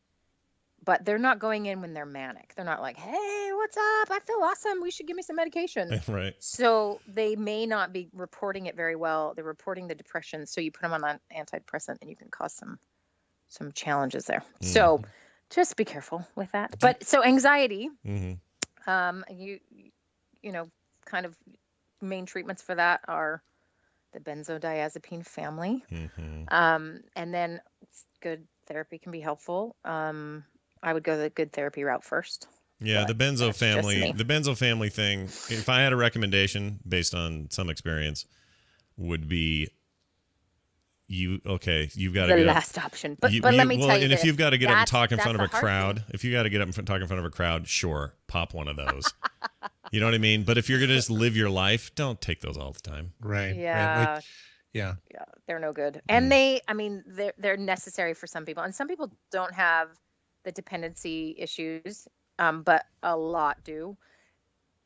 but they're not going in when they're manic. They're not like, hey, what's up? I feel awesome. We should give me some medication. Right. So they may not be reporting it very well. They're reporting the depression. So you put them on an antidepressant and you can cause some challenges there. So just be careful with that. But so anxiety, kind of main treatments for that are the benzodiazepine family. And then good therapy can be helpful. I would go the good therapy route first. Yeah, the benzo family thing, if I had a recommendation based on some experience, would be you've got to the last option. But let me tell you, and if you've got to get up and talk in front of a crowd, sure, pop one of those. You know what I mean? But if you're going to just live your life, don't take those all the time. Right. Yeah. Right. Yeah. Yeah, they're no good. And they're necessary for some people. And some people don't have the dependency issues, but a lot do.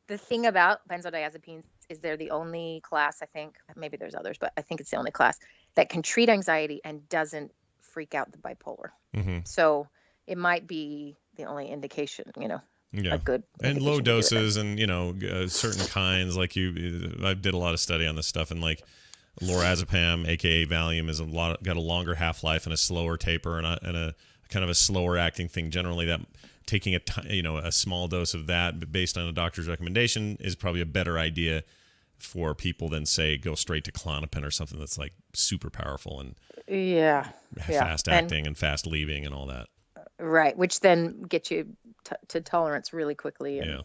The thing about benzodiazepines is they're the only class, I think, maybe there's others, but I think it's the only class that can treat anxiety and doesn't freak out the bipolar. So it might be the only indication, Yeah. a good and low indication to do it. doses and, certain kinds, like I did a lot of study on this stuff, and like lorazepam, aka Valium, is got a longer half-life and a slower taper and a kind of a slower acting thing. Generally, that taking a small dose of that based on a doctor's recommendation is probably a better idea for people than, say, go straight to Klonopin or something that's like super powerful and fast acting and fast leaving and all that. Right, which then gets you to tolerance really quickly. And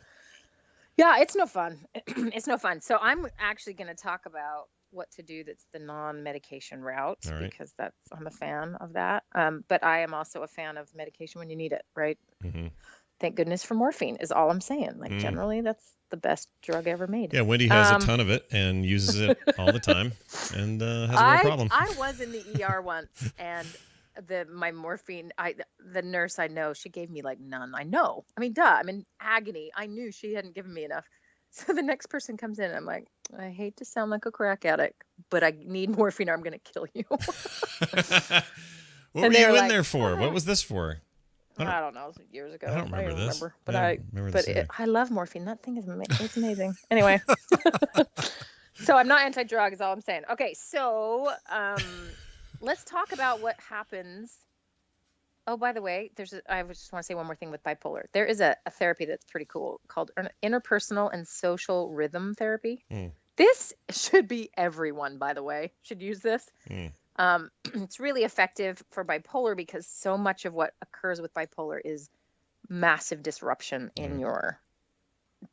yeah, it's no fun. It's no fun. So I'm actually going to talk about what to do that's the non-medication route, because I'm a fan of that. But I am also a fan of medication when you need it, right? Thank goodness for morphine is all I'm saying. Like generally that's the best drug ever made. Yeah, Wendy has a ton of it and uses it all the time and has a real problem. I was in the ER once, and my morphine, the nurse I know, she gave me like none. I know. I mean, duh, I'm in agony. I knew she hadn't given me enough. So the next person comes in and I'm like, I hate to sound like a crack addict, but I need morphine or I'm going to kill you. What were you in there for? What was this for? I don't know. It was years ago. I don't remember this. But I love morphine. That thing is it's amazing. Anyway. So I'm not anti-drug is all I'm saying. Okay. So let's talk about what happens. Oh, by the way, I just want to say one more thing with bipolar. There is a therapy that's pretty cool called interpersonal and social rhythm therapy. This should be everyone, by the way, should use this. It's really effective for bipolar because so much of what occurs with bipolar is massive disruption in your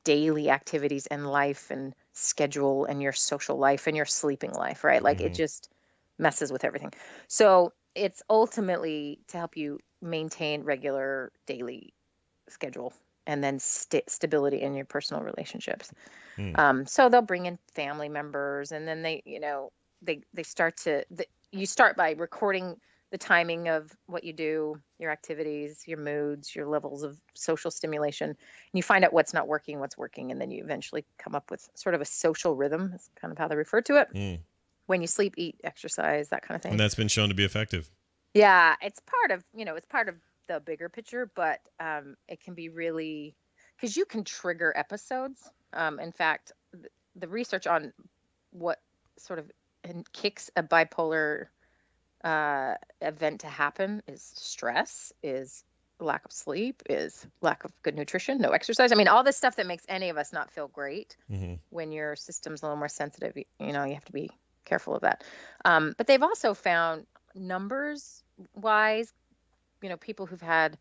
daily activities and life and schedule and your social life and your sleeping life, right? Like it just messes with everything. So it's ultimately to help you maintain regular daily schedule and then stability in your personal relationships. So they'll bring in family members, and then they start to, you start by recording the timing of what you do, your activities, your moods, your levels of social stimulation, and you find out what's not working, what's working, and then you eventually come up with sort of a social rhythm. That's kind of how they refer to it. When you sleep, eat, exercise, that kind of thing. And that's been shown to be effective. Yeah, it's part of the bigger picture, but it can be really, because you can trigger episodes. In fact, the research on what sort of kicks a bipolar event to happen is stress, is lack of sleep, is lack of good nutrition, no exercise. I mean, all this stuff that makes any of us not feel great. When your system's a little more sensitive, you have to be careful of that. But they've also found numbers wise, people who've had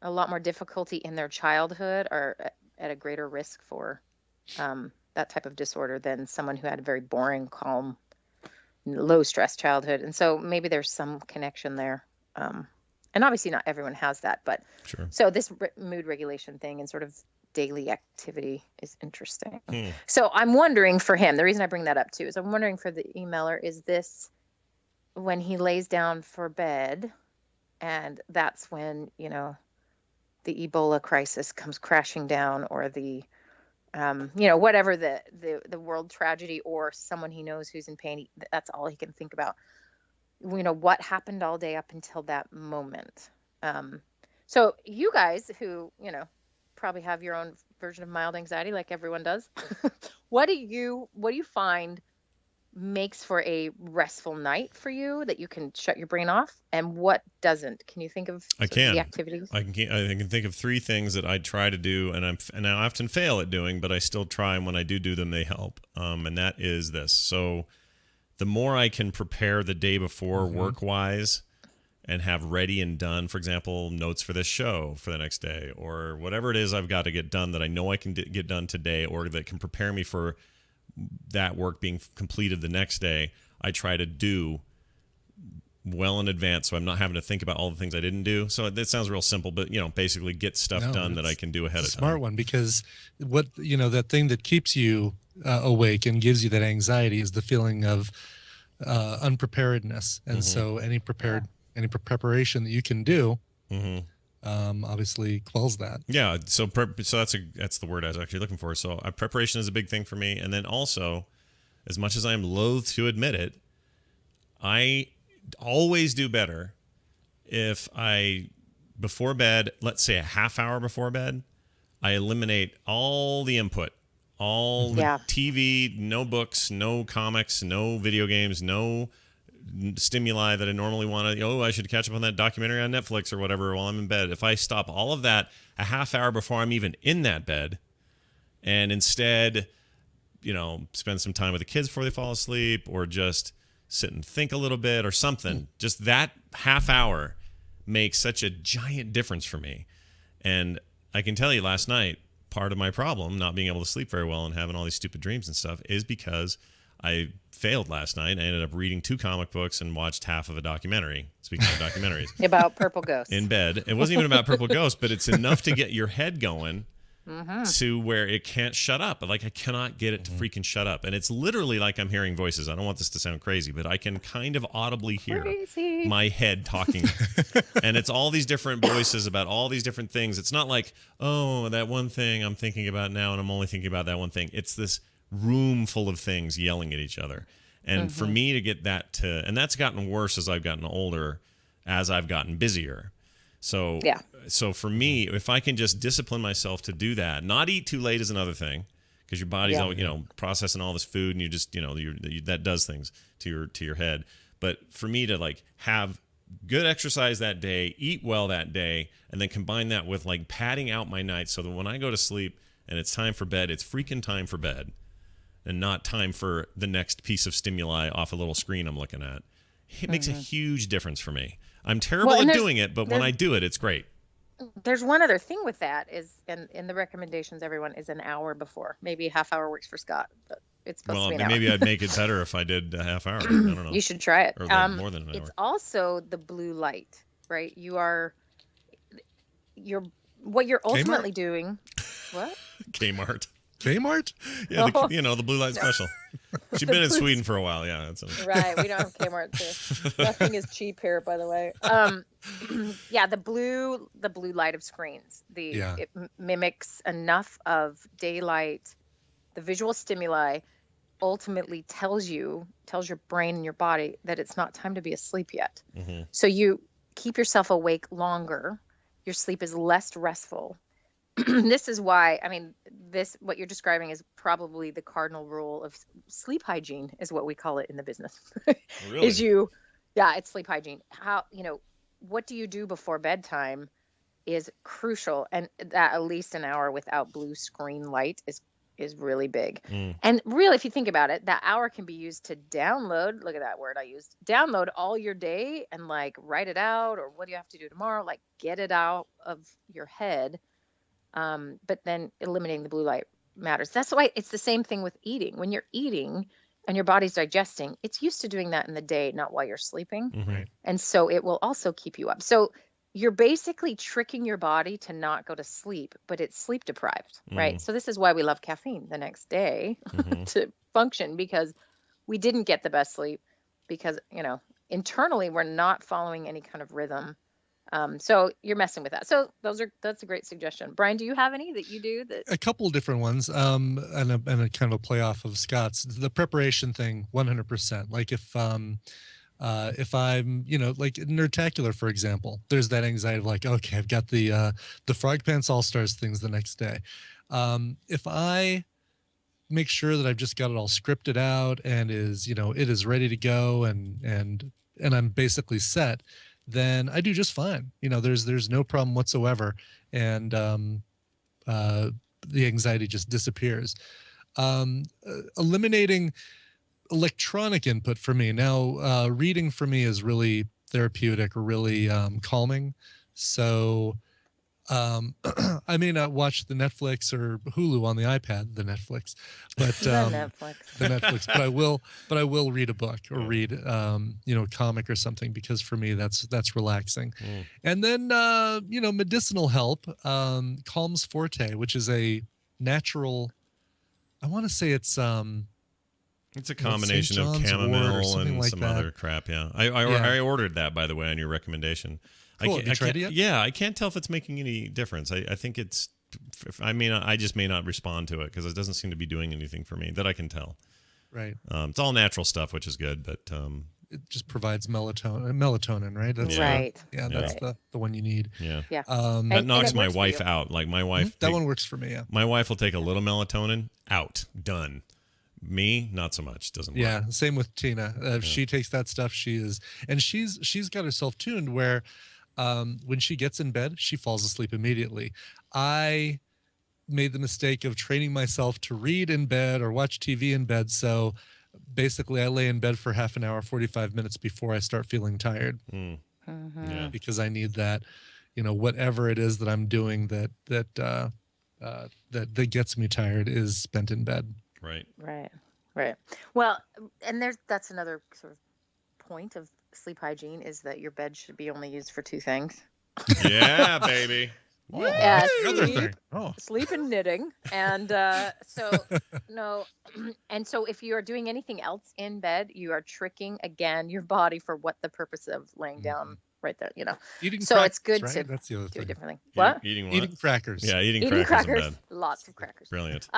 a lot more difficulty in their childhood are at a greater risk for that type of disorder than someone who had a very boring, calm, low stress childhood. And so maybe there's some connection there. And obviously not everyone has that, but sure. So this mood regulation thing and sort of daily activity is interesting. So I'm wondering for him, the reason I bring that up too, is I'm wondering for the emailer, is this when he lays down for bed and that's when, the Ebola crisis comes crashing down, or the, whatever the world tragedy, or someone he knows who's in pain, that's all he can think about. What happened all day up until that moment. So you guys who, probably have your own version of mild anxiety like everyone does, what do you find makes for a restful night for you that you can shut your brain off, and what doesn't? Can you think of the activities? I can think of 3 things that I try to do, and I often fail at doing, but I still try, and when I do them, they help. And that is this. So the more I can prepare the day before work-wise and have ready and done, for example, notes for this show for the next day, or whatever it is I've got to get done that I know I can get done today, or that can prepare me for that work being completed the next day, I try to do well in advance, so I'm not having to think about all the things I didn't do. So that sounds real simple, but basically get stuff done that I can do ahead of time. Smart one, because that thing that keeps you awake and gives you that anxiety is the feeling of unpreparedness, and so any preparation that you can do, obviously quells that. Yeah, so that's the word I was actually looking for. So preparation is a big thing for me, and then also, as much as I'm loath to admit it, I always do better if before bed, let's say a half hour before bed, I eliminate all the input, all the TV, no books, no comics, no video games, no stimuli that I normally want to, I should catch up on that documentary on Netflix or whatever while I'm in bed. If I stop all of that a half hour before I'm even in that bed, and instead, spend some time with the kids before they fall asleep, or just sit and think a little bit or something, just that half hour makes such a giant difference for me. And I can tell you, last night, part of my problem, not being able to sleep very well and having all these stupid dreams and stuff, is because I failed last night. I ended up reading 2 comic books and watched half of a documentary. Speaking of documentaries. About Purple Ghost. In bed. It wasn't even about Purple Ghost, but it's enough to get your head going to where it can't shut up. Like, I cannot get it to freaking shut up. And it's literally like I'm hearing voices. I don't want this to sound crazy, but I can kind of audibly hear my head talking. And it's all these different voices about all these different things. It's not like, that one thing I'm thinking about now and I'm only thinking about that one thing. It's this room full of things yelling at each other. And for me to get that and that's gotten worse as I've gotten older, as I've gotten busier. So for me, if I can just discipline myself to do that, not eat too late is another thing, because your body's processing all this food, and you just that does things to your head. But for me to like have good exercise that day, eat well that day, and then combine that with like padding out my night so that when I go to sleep and it's time for bed, it's freaking time for bed, and not time for the next piece of stimuli off a little screen I'm looking at. It makes a huge difference for me. I'm terrible at doing it, but when I do it, it's great. There's one other thing with that is, and in the recommendations, everyone is an hour before. Maybe a half hour works for Scott, but it's supposed to be an hour. Maybe I'd make it better if I did a half hour. I don't know. You should try it. Or more than an hour. It's also the blue light, right? What you're ultimately doing. What? Kmart. Kmart? Yeah, the blue light special. She's been in Sweden for a while. Yeah, that's right. We don't have Kmart too. Nothing is cheap here, by the way. The blue light of screens. It mimics enough of daylight. The visual stimuli ultimately tells your brain and your body that it's not time to be asleep yet. So you keep yourself awake longer. Your sleep is less restful. This is why, what you're describing is probably the cardinal rule of sleep hygiene, is what we call it in the business. Really? It's sleep hygiene. What do you do before bedtime is crucial, and that at least an hour without blue screen light is really big. And really, if you think about it, that hour can be used to download, look at that word I used, download all your day and like write it out, or what do you have to do tomorrow, like get it out of your head. But then eliminating the blue light matters. That's why it's the same thing with eating. When you're eating and your body's digesting, it's used to doing that in the day, not while you're sleeping. Right. And so it will also keep you up. So you're basically tricking your body to not go to sleep, but it's sleep deprived, right? So this is why we love caffeine the next day to function, because we didn't get the best sleep because, internally we're not following any kind of rhythm. So you're messing with that. So that's a great suggestion. Brian, do you have any that you do? A couple of different ones, and a kind of a play off of Scott's. The preparation thing, 100%. Like if I'm, like Nerdtacular, for example, there's that anxiety of like, okay, I've got the Frog Pants All-Stars things the next day. If I make sure that I've just got it all scripted out and it is ready to go and I'm basically set, then I do just fine. There's no problem whatsoever. And the anxiety just disappears. Eliminating electronic input for me. Now, reading for me is really therapeutic or really calming. So I may not watch the Netflix or Hulu on the iPad, the Netflix, but but I will read a book or read a comic or something, because for me that's relaxing. And then medicinal help, Calms Forte, which is a natural, I want to say it's It's a St. combination of John's wort or chamomile something and like some that. other crap. Yeah, I ordered that, by the way, on your recommendation. Cool. Have you tried it yet? Yeah, I can't tell if it's making any difference. I think it's. I just may not respond to it because it doesn't seem to be doing anything for me that I can tell. Right. It's all natural stuff, which is good, but it just provides melatonin, right? That's right. Yeah, that's the one you need. Yeah. Yeah. That knocks my wife out. Like my wife. That one works for me. Yeah. My wife will take a little melatonin. Out. Done. Me, not so much. Doesn't work. Yeah, same with Tina. If she takes that stuff, she's got herself tuned where when she gets in bed, she falls asleep immediately. I made the mistake of training myself to read in bed or watch TV in bed. So basically, I lay in bed for half an hour, 45 minutes before I start feeling tired. Yeah. Because I need that, whatever it is that I'm doing that gets me tired is spent in bed. Right. Well, and that's another sort of point of sleep hygiene is that your bed should be only used for two things. Yeah, baby. Yeah, Another thing. Oh. Sleep and knitting. And so if you are doing anything else in bed, you are tricking again your body for what the purpose of laying down right there, Eating so crackers, it's good right? to That's the other do thing. it differently. What? Eating crackers. Yeah, eating Eating crackers in bed. Lots of crackers. Brilliant.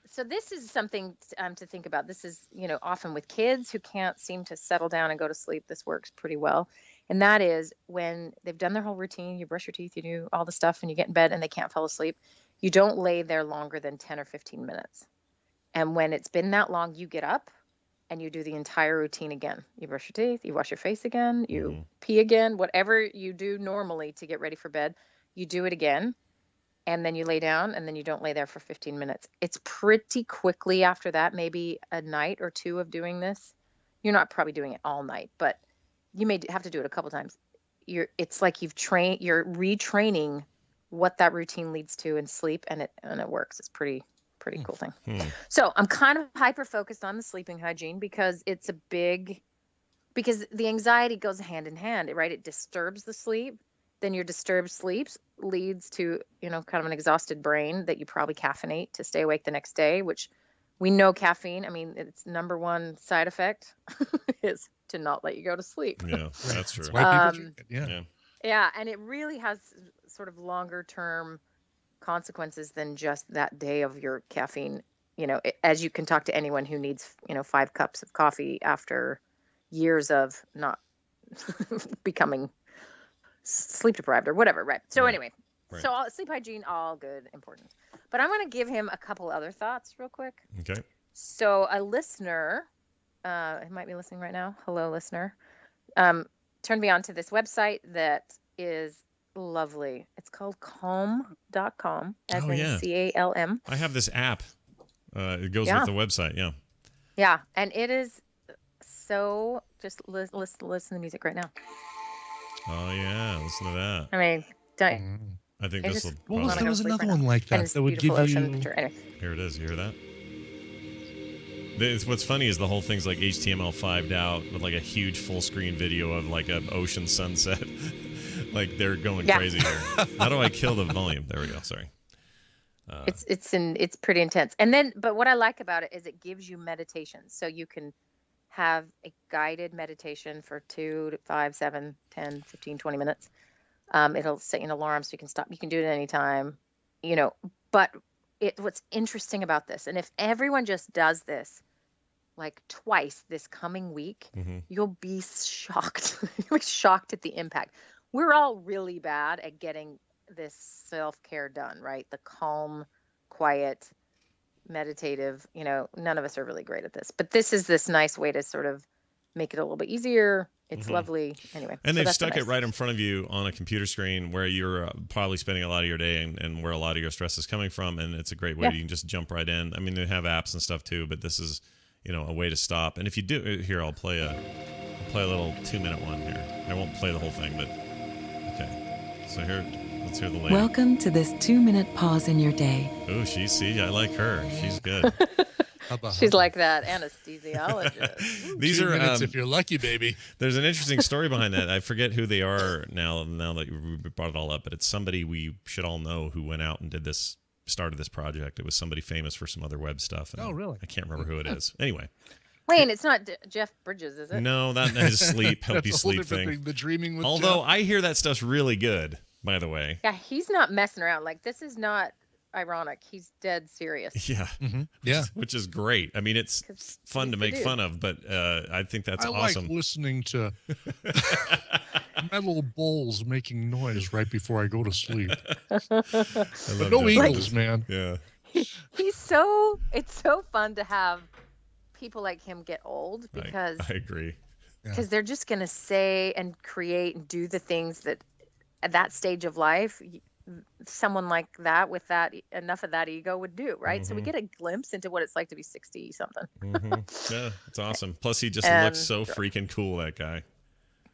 So this is something to think about. This is, often with kids who can't seem to settle down and go to sleep. This works pretty well. And that is when they've done their whole routine, you brush your teeth, you do all the stuff, and you get in bed and they can't fall asleep. You don't lay there longer than 10 or 15 minutes. And when it's been that long, you get up and you do the entire routine again. You brush your teeth, you wash your face again, you pee again, whatever you do normally to get ready for bed, you do it again. And then you lay down and then you don't lay there for 15 minutes. It's pretty quickly after that, maybe a night or two of doing this. You're not probably doing it all night, but you may have to do it a couple times. It's like you're retraining what that routine leads to in sleep, and it works. It's pretty cool thing. So I'm kind of hyper focused on the sleeping hygiene because because the anxiety goes hand in hand, right? It disturbs the sleep. Then your disturbed sleep leads to, kind of an exhausted brain that you probably caffeinate to stay awake the next day, which we know caffeine, its number one side effect is to not let you go to sleep. Yeah, that's true. That's why people drink it. Yeah, and it really has sort of longer term consequences than just that day of your caffeine. As you can talk to anyone who needs, 5 cups of coffee after years of not becoming sleep deprived or whatever, right? So anyway, so sleep hygiene, all good, important. But I'm going to give him a couple other thoughts real quick. Okay. So a listener, who might be listening right now, hello listener, turned me on to this website that is lovely. It's called calm.com, as in CALM. I have this app. It goes with the website, yeah. Yeah, and it is so, just listen to the music right now. Oh, yeah. Listen to that. Don't. I think this will... There was another one like that that would give you... Anyway. Here it is. You hear that? What's funny is the whole thing's like HTML5'd out with like a huge full screen video of like an ocean sunset. Like they're going crazy here. How do I kill the volume? There we go. Sorry. It's pretty intense. And then, but what I like about it is it gives you meditations. So you can have a guided meditation for 2 to 5, 7, 10, 15, 20 minutes. It'll set an alarm so you can stop. You can do it at any time, but what's interesting about this, and if everyone just does this like twice this coming week, you'll be shocked. You'll be shocked at the impact. We're all really bad at getting this self-care done, right? The calm, quiet, meditative, none of us are really great at this, but this is this nice way to sort of make it a little bit easier. It's lovely. Anyway. And they've stuck it right in front of you on a computer screen where you're probably spending a lot of your day and where a lot of your stress is coming from. And it's a great way you can just jump right in. They have apps and stuff too, but this is, a way to stop. And if you do, here, I'll play a little 2-minute one here. I won't play the whole thing, but okay. So here, let's hear the lady. Welcome to this 2-minute pause in your day. Oh, I like her. She's good. She's like that anesthesiologist. These 2 are minutes if you're lucky, baby. There's an interesting story behind that. I forget who they are now that you brought it all up, but it's somebody we should all know who went out and did this started this project. It was somebody famous for some other web stuff. And Oh, really? I can't remember who it is. Anyway. Wayne, it's not Jeff Bridges, is it? No, that is sleep, help you That's a whole sleep different thing. The dreaming with Although Jeff. I hear that stuff's really good, by the way. Yeah, he's not messing around. Like, this is not ironic. He's dead serious. Yeah. Yeah. Which is great. I mean, it's fun to make fun of, but I think that's awesome. I like listening to metal bowls making noise right before I go to sleep. But no Eagles, man. Yeah. It's so fun to have people like him get old because I agree. Because they're just going to say and create and do the things that at that stage of life, someone like that with that enough of that ego would do, right? So we get a glimpse into what it's like to be 60 something. Yeah, it's awesome. Plus he just looks so freaking cool, that guy.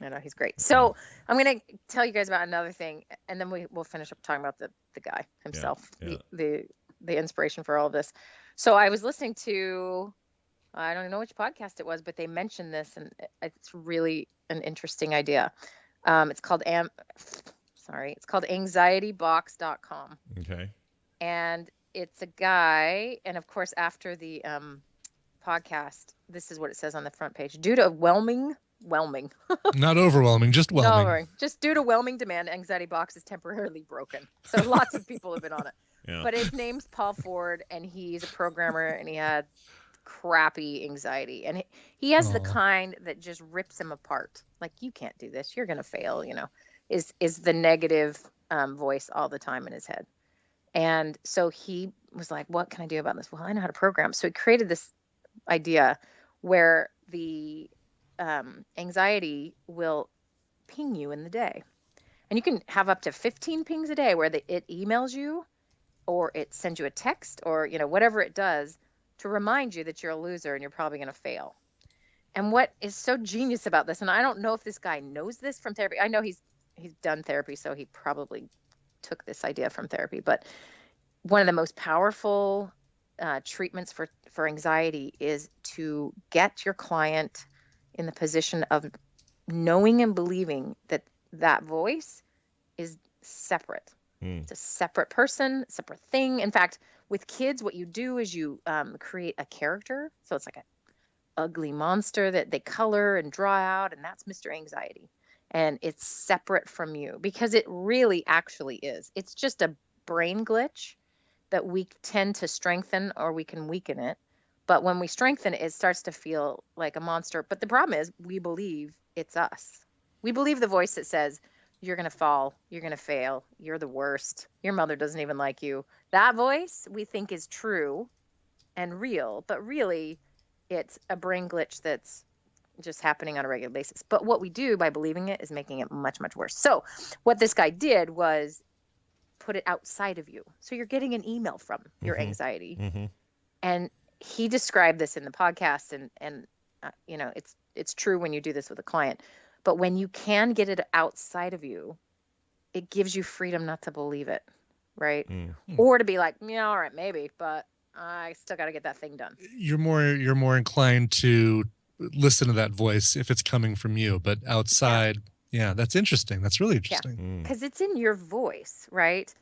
I know, he's great. So I'm going to tell you guys about another thing, and then we'll finish up talking about the guy himself, the inspiration for all of this. So I was listening to, I don't know which podcast it was, but they mentioned this, and it's really an interesting idea. It's called anxietybox.com. Okay. And it's a guy, and of course, after the podcast, this is what it says on the front page. Due to whelming. Not overwhelming, just whelming. Just due to whelming demand, Anxiety Box is temporarily broken. So lots of people have been on it. Yeah. But his name's Paul Ford, and he's a programmer, and he had crappy anxiety. And he has the kind that just rips him apart. Like, you can't do this. You're going to fail, is the negative voice all the time in his head. And so he was like, what can I do about this? Well, I know how to program. So he created this idea where the anxiety will ping you in the day. And you can have up to 15 pings a day where it emails you or it sends you a text or, whatever it does to remind you that you're a loser and you're probably going to fail. And what is so genius about this, and I don't know if this guy knows this from therapy. I know he's done therapy, so he probably took this idea from therapy. But one of the most powerful treatments for anxiety is to get your client in the position of knowing and believing that voice is separate. It's a separate person, separate thing. In fact, with kids, what you do is you create a character. So it's like an ugly monster that they color and draw out, and that's Mr. Anxiety. And it's separate from you because it really actually is. It's just a brain glitch that we tend to strengthen or we can weaken it. But when we strengthen it, it starts to feel like a monster. But the problem is we believe it's us. We believe the voice that says, you're going to fall, you're going to fail, you're the worst, your mother doesn't even like you. That voice we think is true and real, but really it's a brain glitch that's just happening on a regular basis. But what we do by believing it is making it much, much worse. So what this guy did was put it outside of you. So you're getting an email from your anxiety. And he described this in the podcast, and it's true when you do this with a client. But when you can get it outside of you, it gives you freedom not to believe it, right? Or to be like, yeah, all right, maybe, but I still got to get that thing done. You're more inclined to listen to that voice if it's coming from you, but outside, yeah, that's interesting. That's really interesting. Because it's in your voice, right?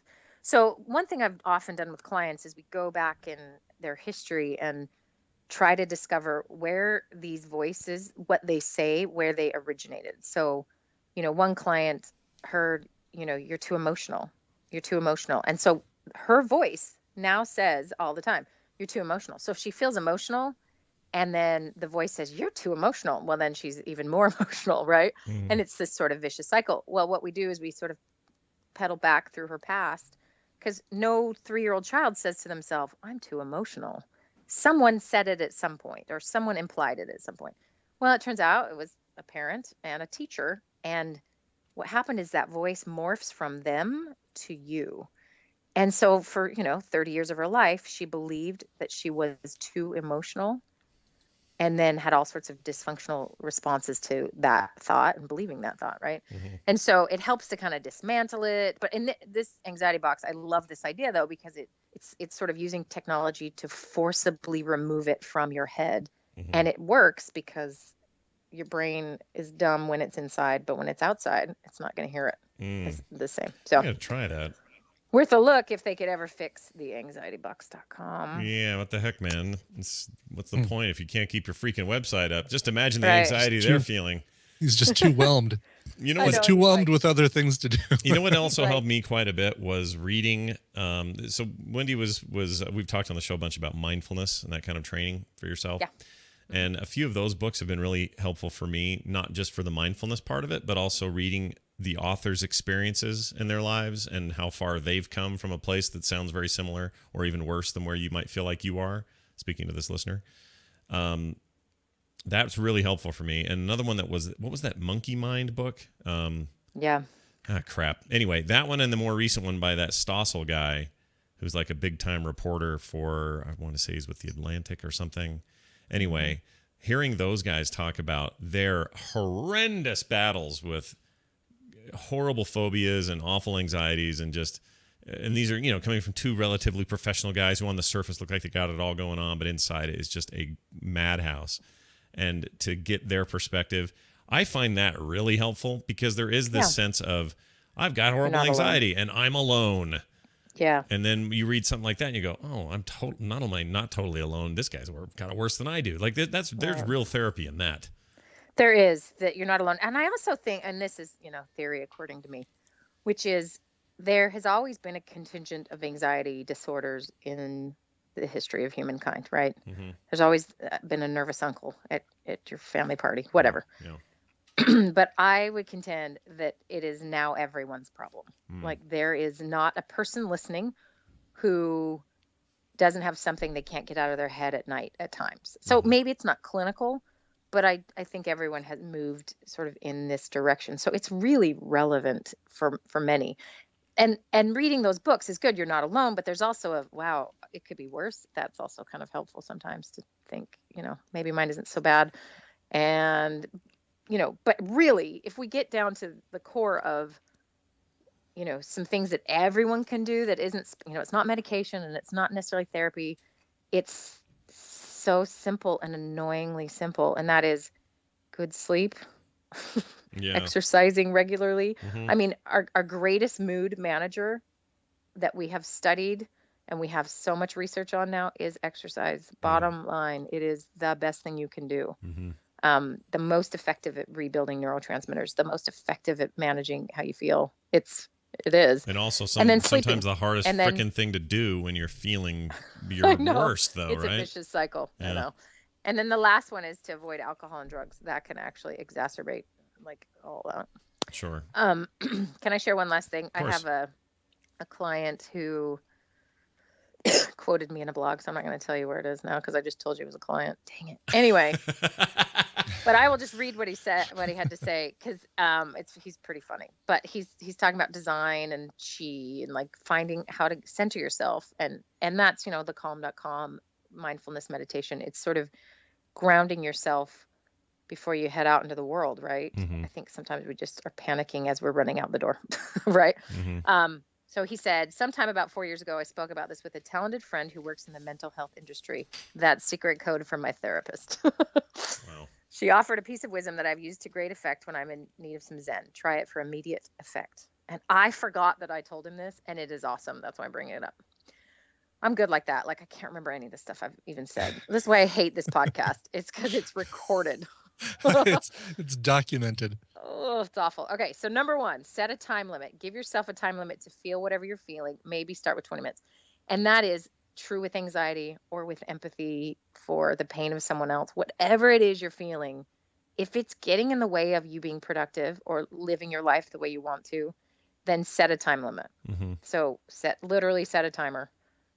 So one thing I've often done with clients is we go back in their history and try to discover where these voices, what they say, where they originated. So, one client heard, you're too emotional. You're too emotional. And so her voice now says all the time, you're too emotional. So if she feels emotional and then the voice says, you're too emotional, well, then she's even more emotional, right? And it's this sort of vicious cycle. Well, what we do is we sort of pedal back through her past, because no 3-year-old child says to themselves, I'm too emotional. Someone said it at some point, or someone implied it at some point. Well, it turns out it was a parent and a teacher. And what happened is that voice morphs from them to you. And so for, 30 years of her life, she believed that she was too emotional and then had all sorts of dysfunctional responses to that thought and believing that thought, right? And so it helps to kind of dismantle it. But in this anxiety box, I love this idea, though, because it's sort of using technology to forcibly remove it from your head. And it works because your brain is dumb when it's inside, but when it's outside, it's not going to hear it. It's the same. So I gotta try that. Worth a look if they could ever fix the anxietybox.com. Yeah, what the heck, man? What's the point if you can't keep your freaking website up? Just imagine the Right. anxiety they're feeling. He's just too whelmed. You know He's what? too whelmed with other things to do. You know what also helped me quite a bit was reading. So Wendy was we've talked on the show a bunch about mindfulness and that kind of training for yourself. Yeah. And a few of those books have been really helpful for me, not just for the mindfulness part of it, but also reading the author's experiences in their lives and how far they've come from a place that sounds very similar or even worse than where you might feel like you are, speaking to this listener. That's really helpful for me. And another one that was, what was that Monkey Mind book? Yeah. Crap. Anyway, that one and the more recent one by that Stossel guy, who's like a big time reporter for, I want to say he's with the Atlantic or something. Anyway, hearing those guys talk about their horrendous battles with horrible phobias and awful anxieties and these are, coming from two relatively professional guys who on the surface look like they got it all going on, but inside it is just a madhouse. And to get their perspective, I find that really helpful because there is this sense of, I've got horrible anxiety and I'm alone. Yeah. And then you read something like that and you go, oh, I'm not only not totally alone, this guy's kind of worse than I do. Like there's real therapy in that. There is, that you're not alone. And I also think, and this is, theory according to me, which is there has always been a contingent of anxiety disorders in the history of humankind, right? Mm-hmm. There's always been a nervous uncle at your family party, whatever. Yeah. But I would contend that it is now everyone's problem. Like there is not a person listening who doesn't have something they can't get out of their head at night at times. So maybe it's not clinical, but I think everyone has moved sort of in this direction. So it's really relevant for many. And reading those books is good. You're not alone, but there's also wow, it could be worse. That's also kind of helpful sometimes to think, maybe mine isn't so bad. And, but really, if we get down to the core of, some things that everyone can do that isn't, it's not medication and it's not necessarily therapy. It's so simple and annoyingly simple. And that is good sleep. Yeah. Exercising regularly. Mm-hmm. I mean, our greatest mood manager that we have studied and we have so much research on now is exercise. Bottom line, it is the best thing you can do. Mm-hmm. The most effective at rebuilding neurotransmitters, the most effective at managing how you feel. It is. And also sleeping. sometimes the hardest freaking thing to do when you're feeling your worst, though, it's right? It's a vicious cycle. Yeah. I know. And then the last one is to avoid alcohol and drugs. That can actually exacerbate all that. Sure. Can I share one last thing? Of course. I have a client who quoted me in a blog, so I'm not going to tell you where it is now because I just told you it was a client. Dang it. Anyway, but I will just read what he said, what he had to say, because he's pretty funny. But he's talking about design and chi and finding how to center yourself, and that's the calm.com mindfulness meditation. It's sort of grounding yourself before you head out into the world, right? Mm-hmm. I think sometimes we just are panicking as we're running out the door, right? Mm-hmm. So he said, sometime about 4 years ago, I spoke about this with a talented friend who works in the mental health industry. That secret code from my therapist. Wow. She offered a piece of wisdom that I've used to great effect when I'm in need of some Zen. Try it for immediate effect. And I forgot that I told him this, and it is awesome. That's why I'm bringing it up. I'm good like that. I can't remember any of the stuff I've even said. This is why I hate this podcast. It's because it's recorded. it's documented. Oh, it's awful. Okay, so number 1, set a time limit. Give yourself a time limit to feel whatever you're feeling. Maybe start with 20 minutes. And that is true with anxiety or with empathy for the pain of someone else. Whatever it is you're feeling, if it's getting in the way of you being productive or living your life the way you want to, then set a time limit. Mm-hmm. So literally set a timer.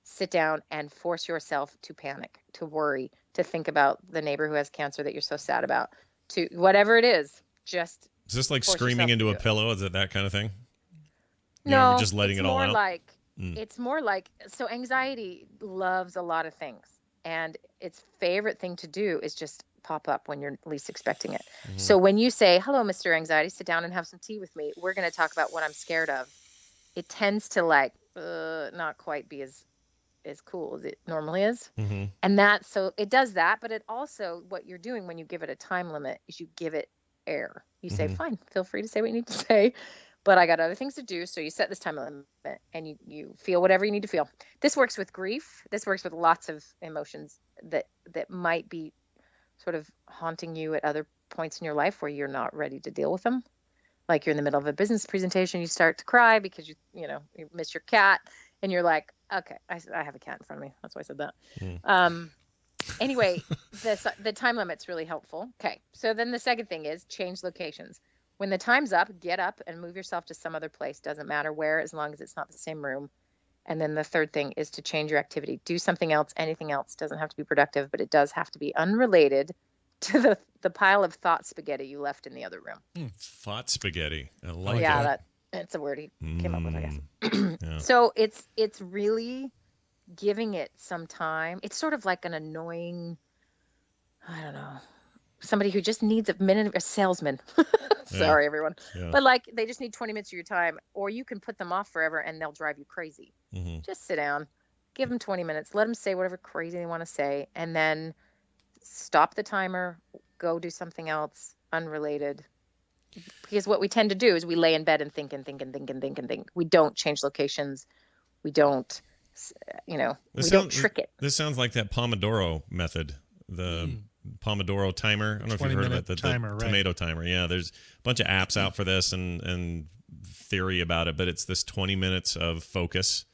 Sit down and force yourself to panic, to worry, to think about the neighbor who has cancer that you're so sad about, to whatever it is, just is this like screaming into a pillow? Is it that kind of thing? No, just letting it all out? It's more like, so anxiety loves a lot of things, and its favorite thing to do is just pop up when you're least expecting it. Mm-hmm. So when you say, hello, Mr. Anxiety, sit down and have some tea with me. We're going to talk about what I'm scared of. It tends to not quite be as cool as it normally is. Mm-hmm. And so it does that, but it also, what you're doing when you give it a time limit is you give it air. You say, fine, feel free to say what you need to say, but I got other things to do. So you set this time limit and you feel whatever you need to feel. This works with grief. This works with lots of emotions that might be sort of haunting you at other points in your life where you're not ready to deal with them. Like you're in the middle of a business presentation, you start to cry because you miss your cat, and you're like, okay, I have a cat in front of me. That's why I said that. Anyway, the time limit's really helpful. Okay, so then the second thing is change locations. When the time's up, get up and move yourself to some other place. Doesn't matter where, as long as it's not the same room. And then the third thing is to change your activity. Do something else. Anything else. Doesn't have to be productive, but it does have to be unrelated to the pile of thought spaghetti you left in the other room. Thought spaghetti. I like that. It's a word he came up with, I guess. Yeah. So it's really giving it some time. It's sort of like an annoying, I don't know, somebody who just needs a minute, a salesman. Sorry, everyone. Yeah. But like they just need 20 minutes of your time, or you can put them off forever and they'll drive you crazy. Just sit down, give them 20 minutes, let them say whatever crazy they want to say, and then stop the timer, go do something else unrelated. Because what we tend to do is we lay in bed and think and think and think and think and think. We don't change locations. We don't, we don't trick it. This sounds like that Pomodoro method, the Pomodoro timer. I don't know if you've heard of it. The tomato timer. Yeah, there's a bunch of apps out for this and theory about it, but it's this 20 minutes of focus,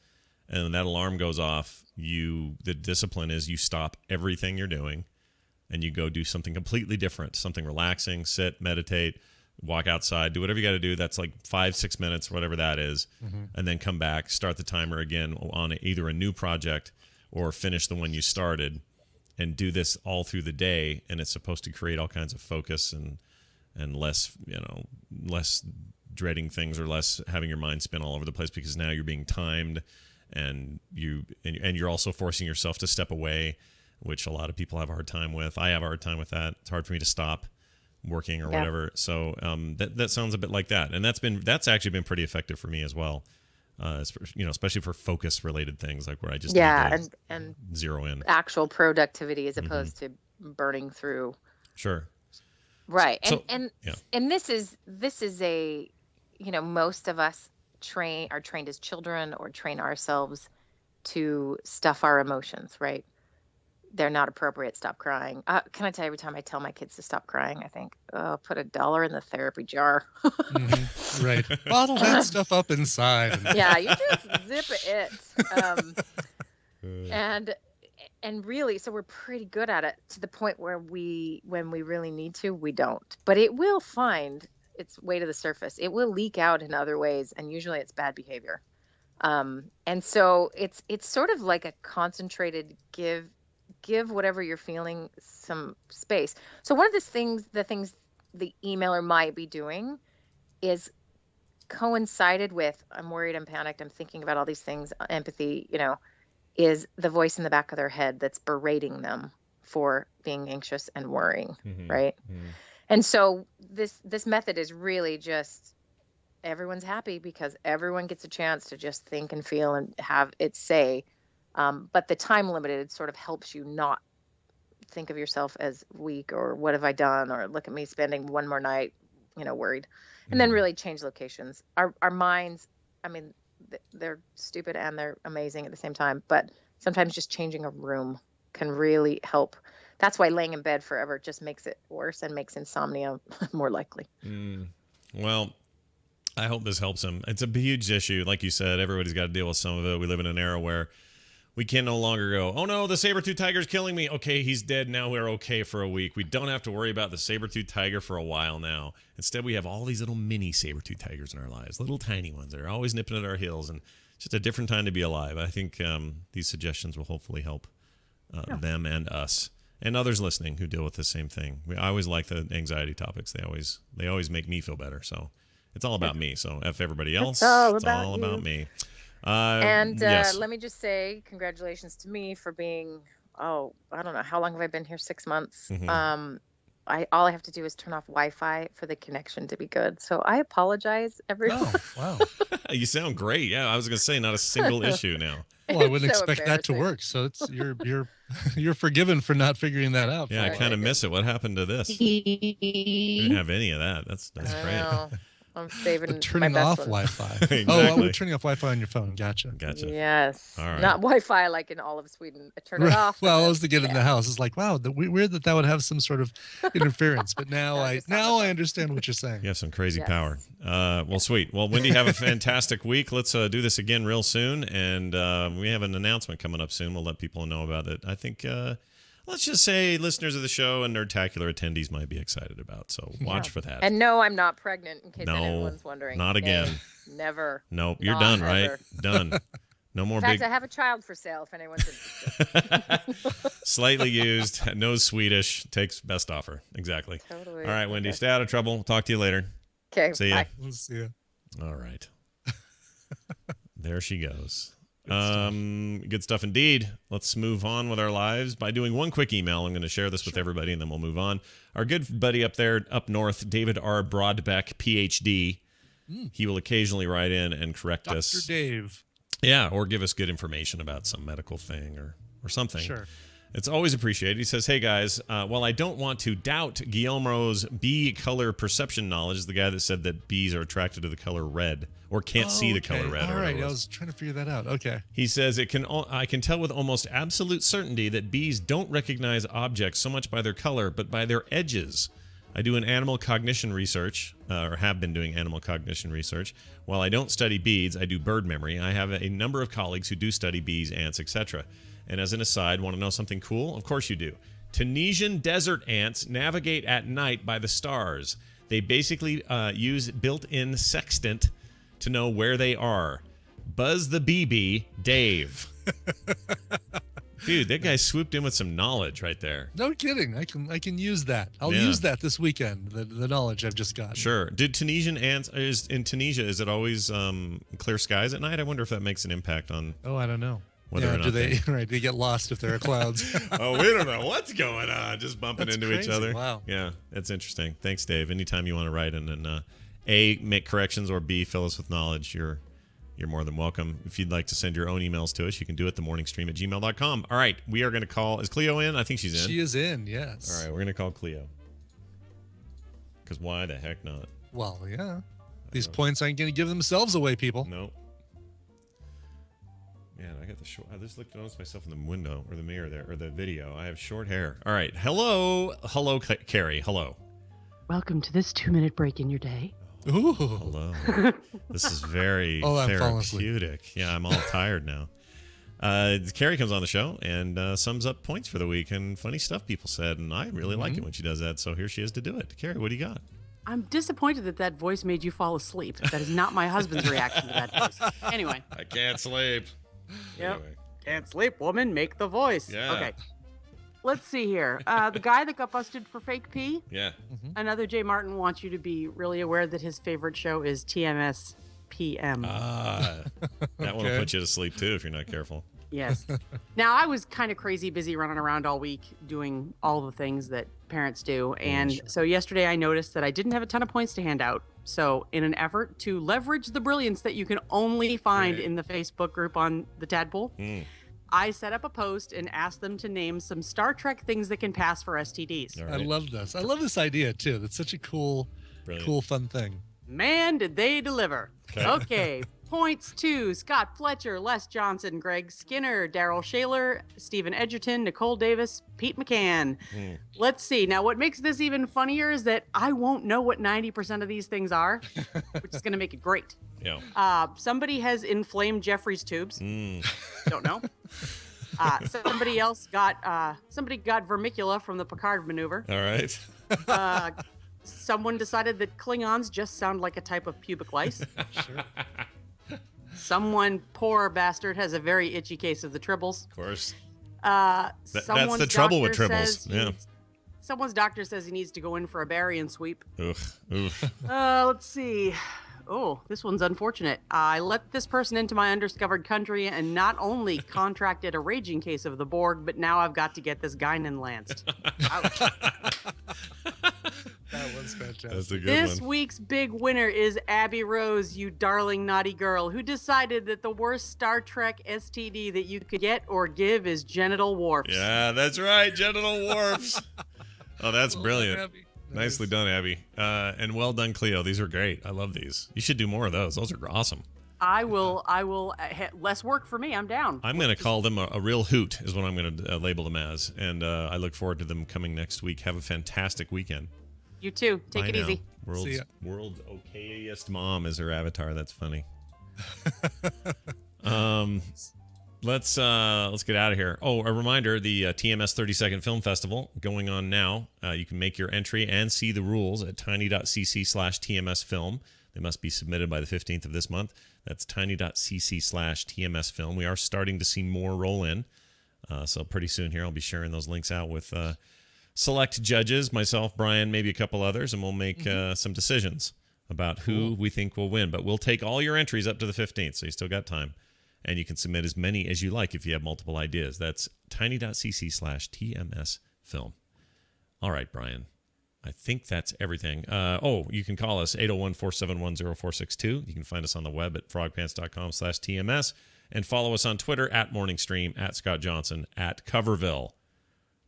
and that alarm goes off. The discipline is you stop everything you're doing, and you go do something completely different, something relaxing, sit, meditate, walk outside, do whatever you got to do. That's like 5-6 minutes, whatever that is, and then come back, start the timer again on either a new project or finish the one you started, and do this all through the day. And it's supposed to create all kinds of focus and less, less dreading things or less having your mind spin all over the place, because now you're being timed, and you're also forcing yourself to step away, which a lot of people have a hard time with. I have a hard time with that. It's hard for me to stop working or whatever. So that sounds a bit like that, and that's actually been pretty effective for me as well. Especially for focus related things, like where I just need to zero in. Actual productivity as opposed to burning through. Sure. Right, and this is a, most of us are trained as children or train ourselves to stuff our emotions, right? They're not appropriate. Stop crying. Can I tell you, every time I tell my kids to stop crying, I think, put $1 in the therapy jar. Right. Bottle that stuff up inside. Yeah, you just zip it. And really, so we're pretty good at it to the point where when we really need to, we don't. But it will find its way to the surface. It will leak out in other ways, and usually it's bad behavior. And so it's sort of like a concentrated give whatever you're feeling some space. So one of the things the emailer might be doing is coincided with, I'm worried, I'm panicked, I'm thinking about all these things, empathy, is the voice in the back of their head that's berating them for being anxious and worrying, right? And so this method is really just everyone's happy because everyone gets a chance to just think and feel and have it say. But the time limited sort of helps you not think of yourself as weak or what have I done or look at me spending one more night, worried, and then really change locations. Our minds, I mean, they're stupid and they're amazing at the same time, but sometimes just changing a room can really help. That's why laying in bed forever just makes it worse and makes insomnia more likely. Well, I hope this helps him. It's a huge issue. Like you said, everybody's got to deal with some of it. We live in an era where we can no longer go, oh no, the saber-tooth tiger's killing me. Okay, he's dead. Now we're okay for a week. We don't have to worry about the saber-tooth tiger for a while now. Instead, we have all these little mini saber-tooth tigers in our lives, little tiny ones that are always nipping at our heels, and it's just a different time to be alive. I think these suggestions will hopefully help them and us and others listening who deal with the same thing. I always like the anxiety topics. They always make me feel better. So it's all about me. So F everybody else. It's all about me. Yes. Let me just say congratulations to me for being, I don't know, how long have I been here? 6 months. All I have to do is turn off Wi-Fi for the connection to be good. So I apologize, everyone. Oh, wow. You sound great. Yeah, I was going to say not a single issue now. Well, I wouldn't expect that to work. So it's you're forgiven for not figuring that out. Yeah, I kind of miss it. What happened to this? We didn't have any of that. That's great. I'm saving But turning my best off ones. Wi-Fi. Exactly. Oh, we're turning off Wi-Fi on your phone. Gotcha. Yes. All right. Not Wi-Fi like in all of Sweden. I turn it off. Well, and I then- was thinking in the house. It's like, wow, weird that would have some sort of interference. But now I understand what you're saying. You have some crazy Yes. power. Well, sweet. Well, Wendy, have a fantastic week. Let's do this again real soon. And we have an announcement coming up soon. We'll let people know about it. I think, let's just say listeners of the show and Nerdtacular attendees might be excited about. So watch for that. And no, I'm not pregnant, in case No, anyone's wondering. not again. Never. Nope, you're Not done, right? ever. Done. No more In fact, big, I have a child for sale if anyone's interested. slightly used, knows Swedish, takes best offer. Exactly. Totally. All right, Wendy, Okay. stay out of trouble. We'll talk to you later. Okay. See ya. Bye. We'll see ya. All right. There she goes. Good stuff indeed. Let's move on with our lives by doing one quick email. I'm going to share this with everybody, and then we'll move on. Our good buddy up there, up north, David R. Broadbeck, PhD. He will occasionally write in and correct us. Dr. Dave. Yeah, or give us good information about some medical thing or something. Sure. It's always appreciated. He says, hey, guys, while I don't want to doubt Guillermo's bee color perception knowledge, the guy that said that bees are attracted to the color red or can't see the color red. All or right, whatever I it was trying to figure that out. Okay. He says, I can tell with almost absolute certainty that bees don't recognize objects so much by their color, but by their edges. I do an animal cognition research, or have been doing animal cognition research. While I don't study bees, I do bird memory. I have a number of colleagues who do study bees, ants, etc. And as an aside, want to know something cool? Of course you do. Tunisian desert ants navigate at night by the stars. They basically use built-in sextant to know where they are. Buzz the BB, Dave. Dude, that guy swooped in with some knowledge right there. No kidding. I can use that. I'll Yeah. use that this weekend. The knowledge I've just got. Sure. Did Tunisian ants in Tunisia? Is it always clear skies at night? I wonder if that makes an impact on. Oh, I don't know. Whether or do not they right? They get lost if there are clouds. Oh, we don't know what's going on. Just bumping That's into each crazy. other. Wow. Yeah, it's interesting. Thanks, Dave. Anytime you want to write in and A, make corrections, or B, fill us with knowledge, you're more than welcome. If you'd like to send your own emails to us, you can do it themorningstream@gmail.com. All right, we are going to call. Is Cleo in? I think she's in. She is in. Yes. All right, we're going to call Cleo. Because why the heck not? Well, yeah. These points aren't going to give themselves away, people. Nope. Man, I got the short. I just noticed myself in the window or the mirror there or the video. I have short hair. All right. Hello, Carrie. Hello. Welcome to this 2-minute break in your day. Ooh. Hello. This is very I'm falling asleep. therapeutic. Yeah, I'm all tired now. Carrie comes on the show and sums up points for the week and funny stuff people said, and I really like it when she does that. So here she is to do it. Carrie, what do you got? I'm disappointed that voice made you fall asleep. That is not my husband's reaction to that voice. Anyway. I can't sleep. Yep. Anyway. Can't sleep, woman. Make the voice. Yeah. Okay. Let's see here. The guy that got busted for fake pee. Yeah. Another Jay Martin wants you to be really aware that his favorite show is TMS PM. That one will put you to sleep too if you're not careful. Yes. Now, I was kind of crazy busy running around all week doing all the things that parents do. And so yesterday I noticed that I didn't have a ton of points to hand out. So in an effort to leverage the brilliance that you can only find in the Facebook group on the Tadpole, I set up a post and asked them to name some Star Trek things that can pass for STDs. I love this. I love this idea too. That's such a cool, fun thing. Man, did they deliver. Okay. Points to Scott Fletcher, Les Johnson, Greg Skinner, Daryl Shaler, Stephen Edgerton, Nicole Davis, Pete McCann. Let's see. Now, what makes this even funnier is that I won't know what 90% of these things are, which is going to make it great. Yeah. Somebody has inflamed Jeffrey's tubes. Don't know. Somebody got vermicula from the Picard maneuver. All right. Someone decided that Klingons just sound like a type of pubic lice. Sure. Someone, poor bastard, has a very itchy case of the tribbles. Of course. That's the trouble with tribbles. Yeah. Someone's doctor says he needs to go in for a barium sweep. Oof. Let's see. Oh, this one's unfortunate. I let this person into my undiscovered country and not only contracted a raging case of the Borg, but now I've got to get this Guinan lanced. Ouch. That was fantastic. That's a good This one. week's big winner is Abby Rose, you darling naughty girl, who decided that the worst Star Trek STD that you could get or give is genital warps. Yeah, that's right. Genital warps. Oh, that's brilliant. Nicely done, Abby. And well done, Cleo. These are great. I love these. You should do more of those. Those are awesome. I will. Less work for me. I'm down. I'm going to call them a real hoot is what I'm going to label them as. And I look forward to them coming next week. Have a fantastic weekend. You too. Take it easy. World's okayest mom is her avatar. That's funny. Let's get out of here. Oh, a reminder, the TMS 30-Second Film Festival going on now. You can make your entry and see the rules at tiny.cc/TMSfilm. They must be submitted by the 15th of this month. That's tiny.cc/TMSfilm. We are starting to see more roll in. So pretty soon here, I'll be sharing those links out with select judges, myself, Brian, maybe a couple others, and we'll make some decisions about who we think will win. But we'll take all your entries up to the 15th, so you still got time. And you can submit as many as you like if you have multiple ideas. That's tiny.cc/TMSfilm. All right, Brian. I think that's everything. You can call us 801-471-0462. You can find us on the web at frogpants.com/TMS and follow us on Twitter at MorningStream, at Scott Johnson, at Coverville.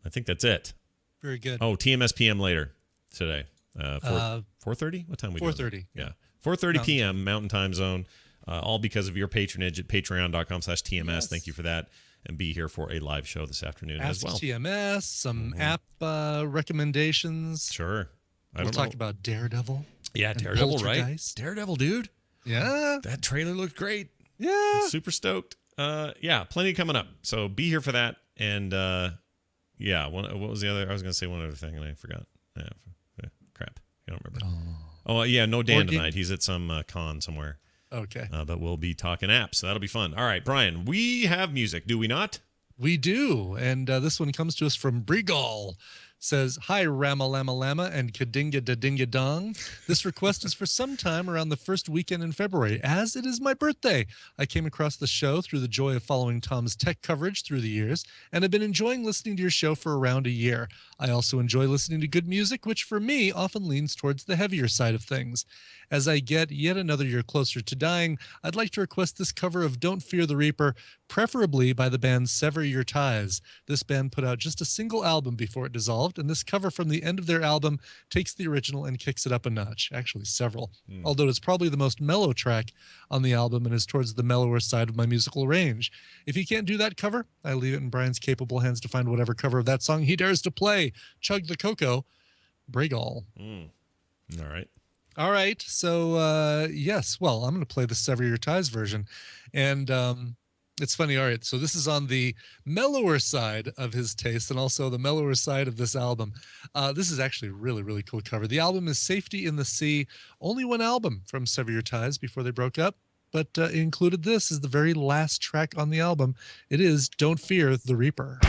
I think that's it. Very good. Oh, TMS PM later today. 4:30? What time we 4:30. Yeah. 4:30 p.m. Mountain Time Zone. All because of your patronage at patreon.com/TMS. Yes. Thank you for that. And be here for a live show this afternoon as well. TMS, some app recommendations. Sure. We'll talk about Daredevil. Yeah, Daredevil, right? Daredevil, dude. Yeah. That trailer looked great. Yeah. I'm super stoked. Plenty coming up. So be here for that. And what was the other? I was going to say one other thing and I forgot. Crap. I don't remember. No Dan tonight. He's at some con somewhere. Okay. But we'll be talking apps, so that'll be fun. All right, Brian, we have music, do we not? We do, and this one comes to us from Brigal. Says, hi, Rama Lama Lama and Kadinga Da Dinga Dong. This request is for sometime around the first weekend in February, as it is my birthday. I came across the show through the joy of following Tom's tech coverage through the years, and have been enjoying listening to your show for around a year. I also enjoy listening to good music, which for me often leans towards the heavier side of things. As I get yet another year closer to dying, I'd like to request this cover of Don't Fear the Reaper, preferably by the band Sever Your Ties. This band put out just a single album before it dissolved, and this cover from the end of their album takes the original and kicks it up a notch. Actually, several. Although it's probably the most mellow track on the album and is towards the mellower side of my musical range. If he can't do that cover, I leave it in Brian's capable hands to find whatever cover of that song he dares to play. Chug the Cocoa, Brigal. All right. So, yes. Well, I'm going to play the Sever Your Ties version. And it's funny. All right. So this is on the mellower side of his taste and also the mellower side of this album. This is actually a really, really cool cover. The album is Safety in the Sea. Only one album from Sever Your Ties before they broke up. But included this is the very last track on the album. It is Don't Fear the Reaper.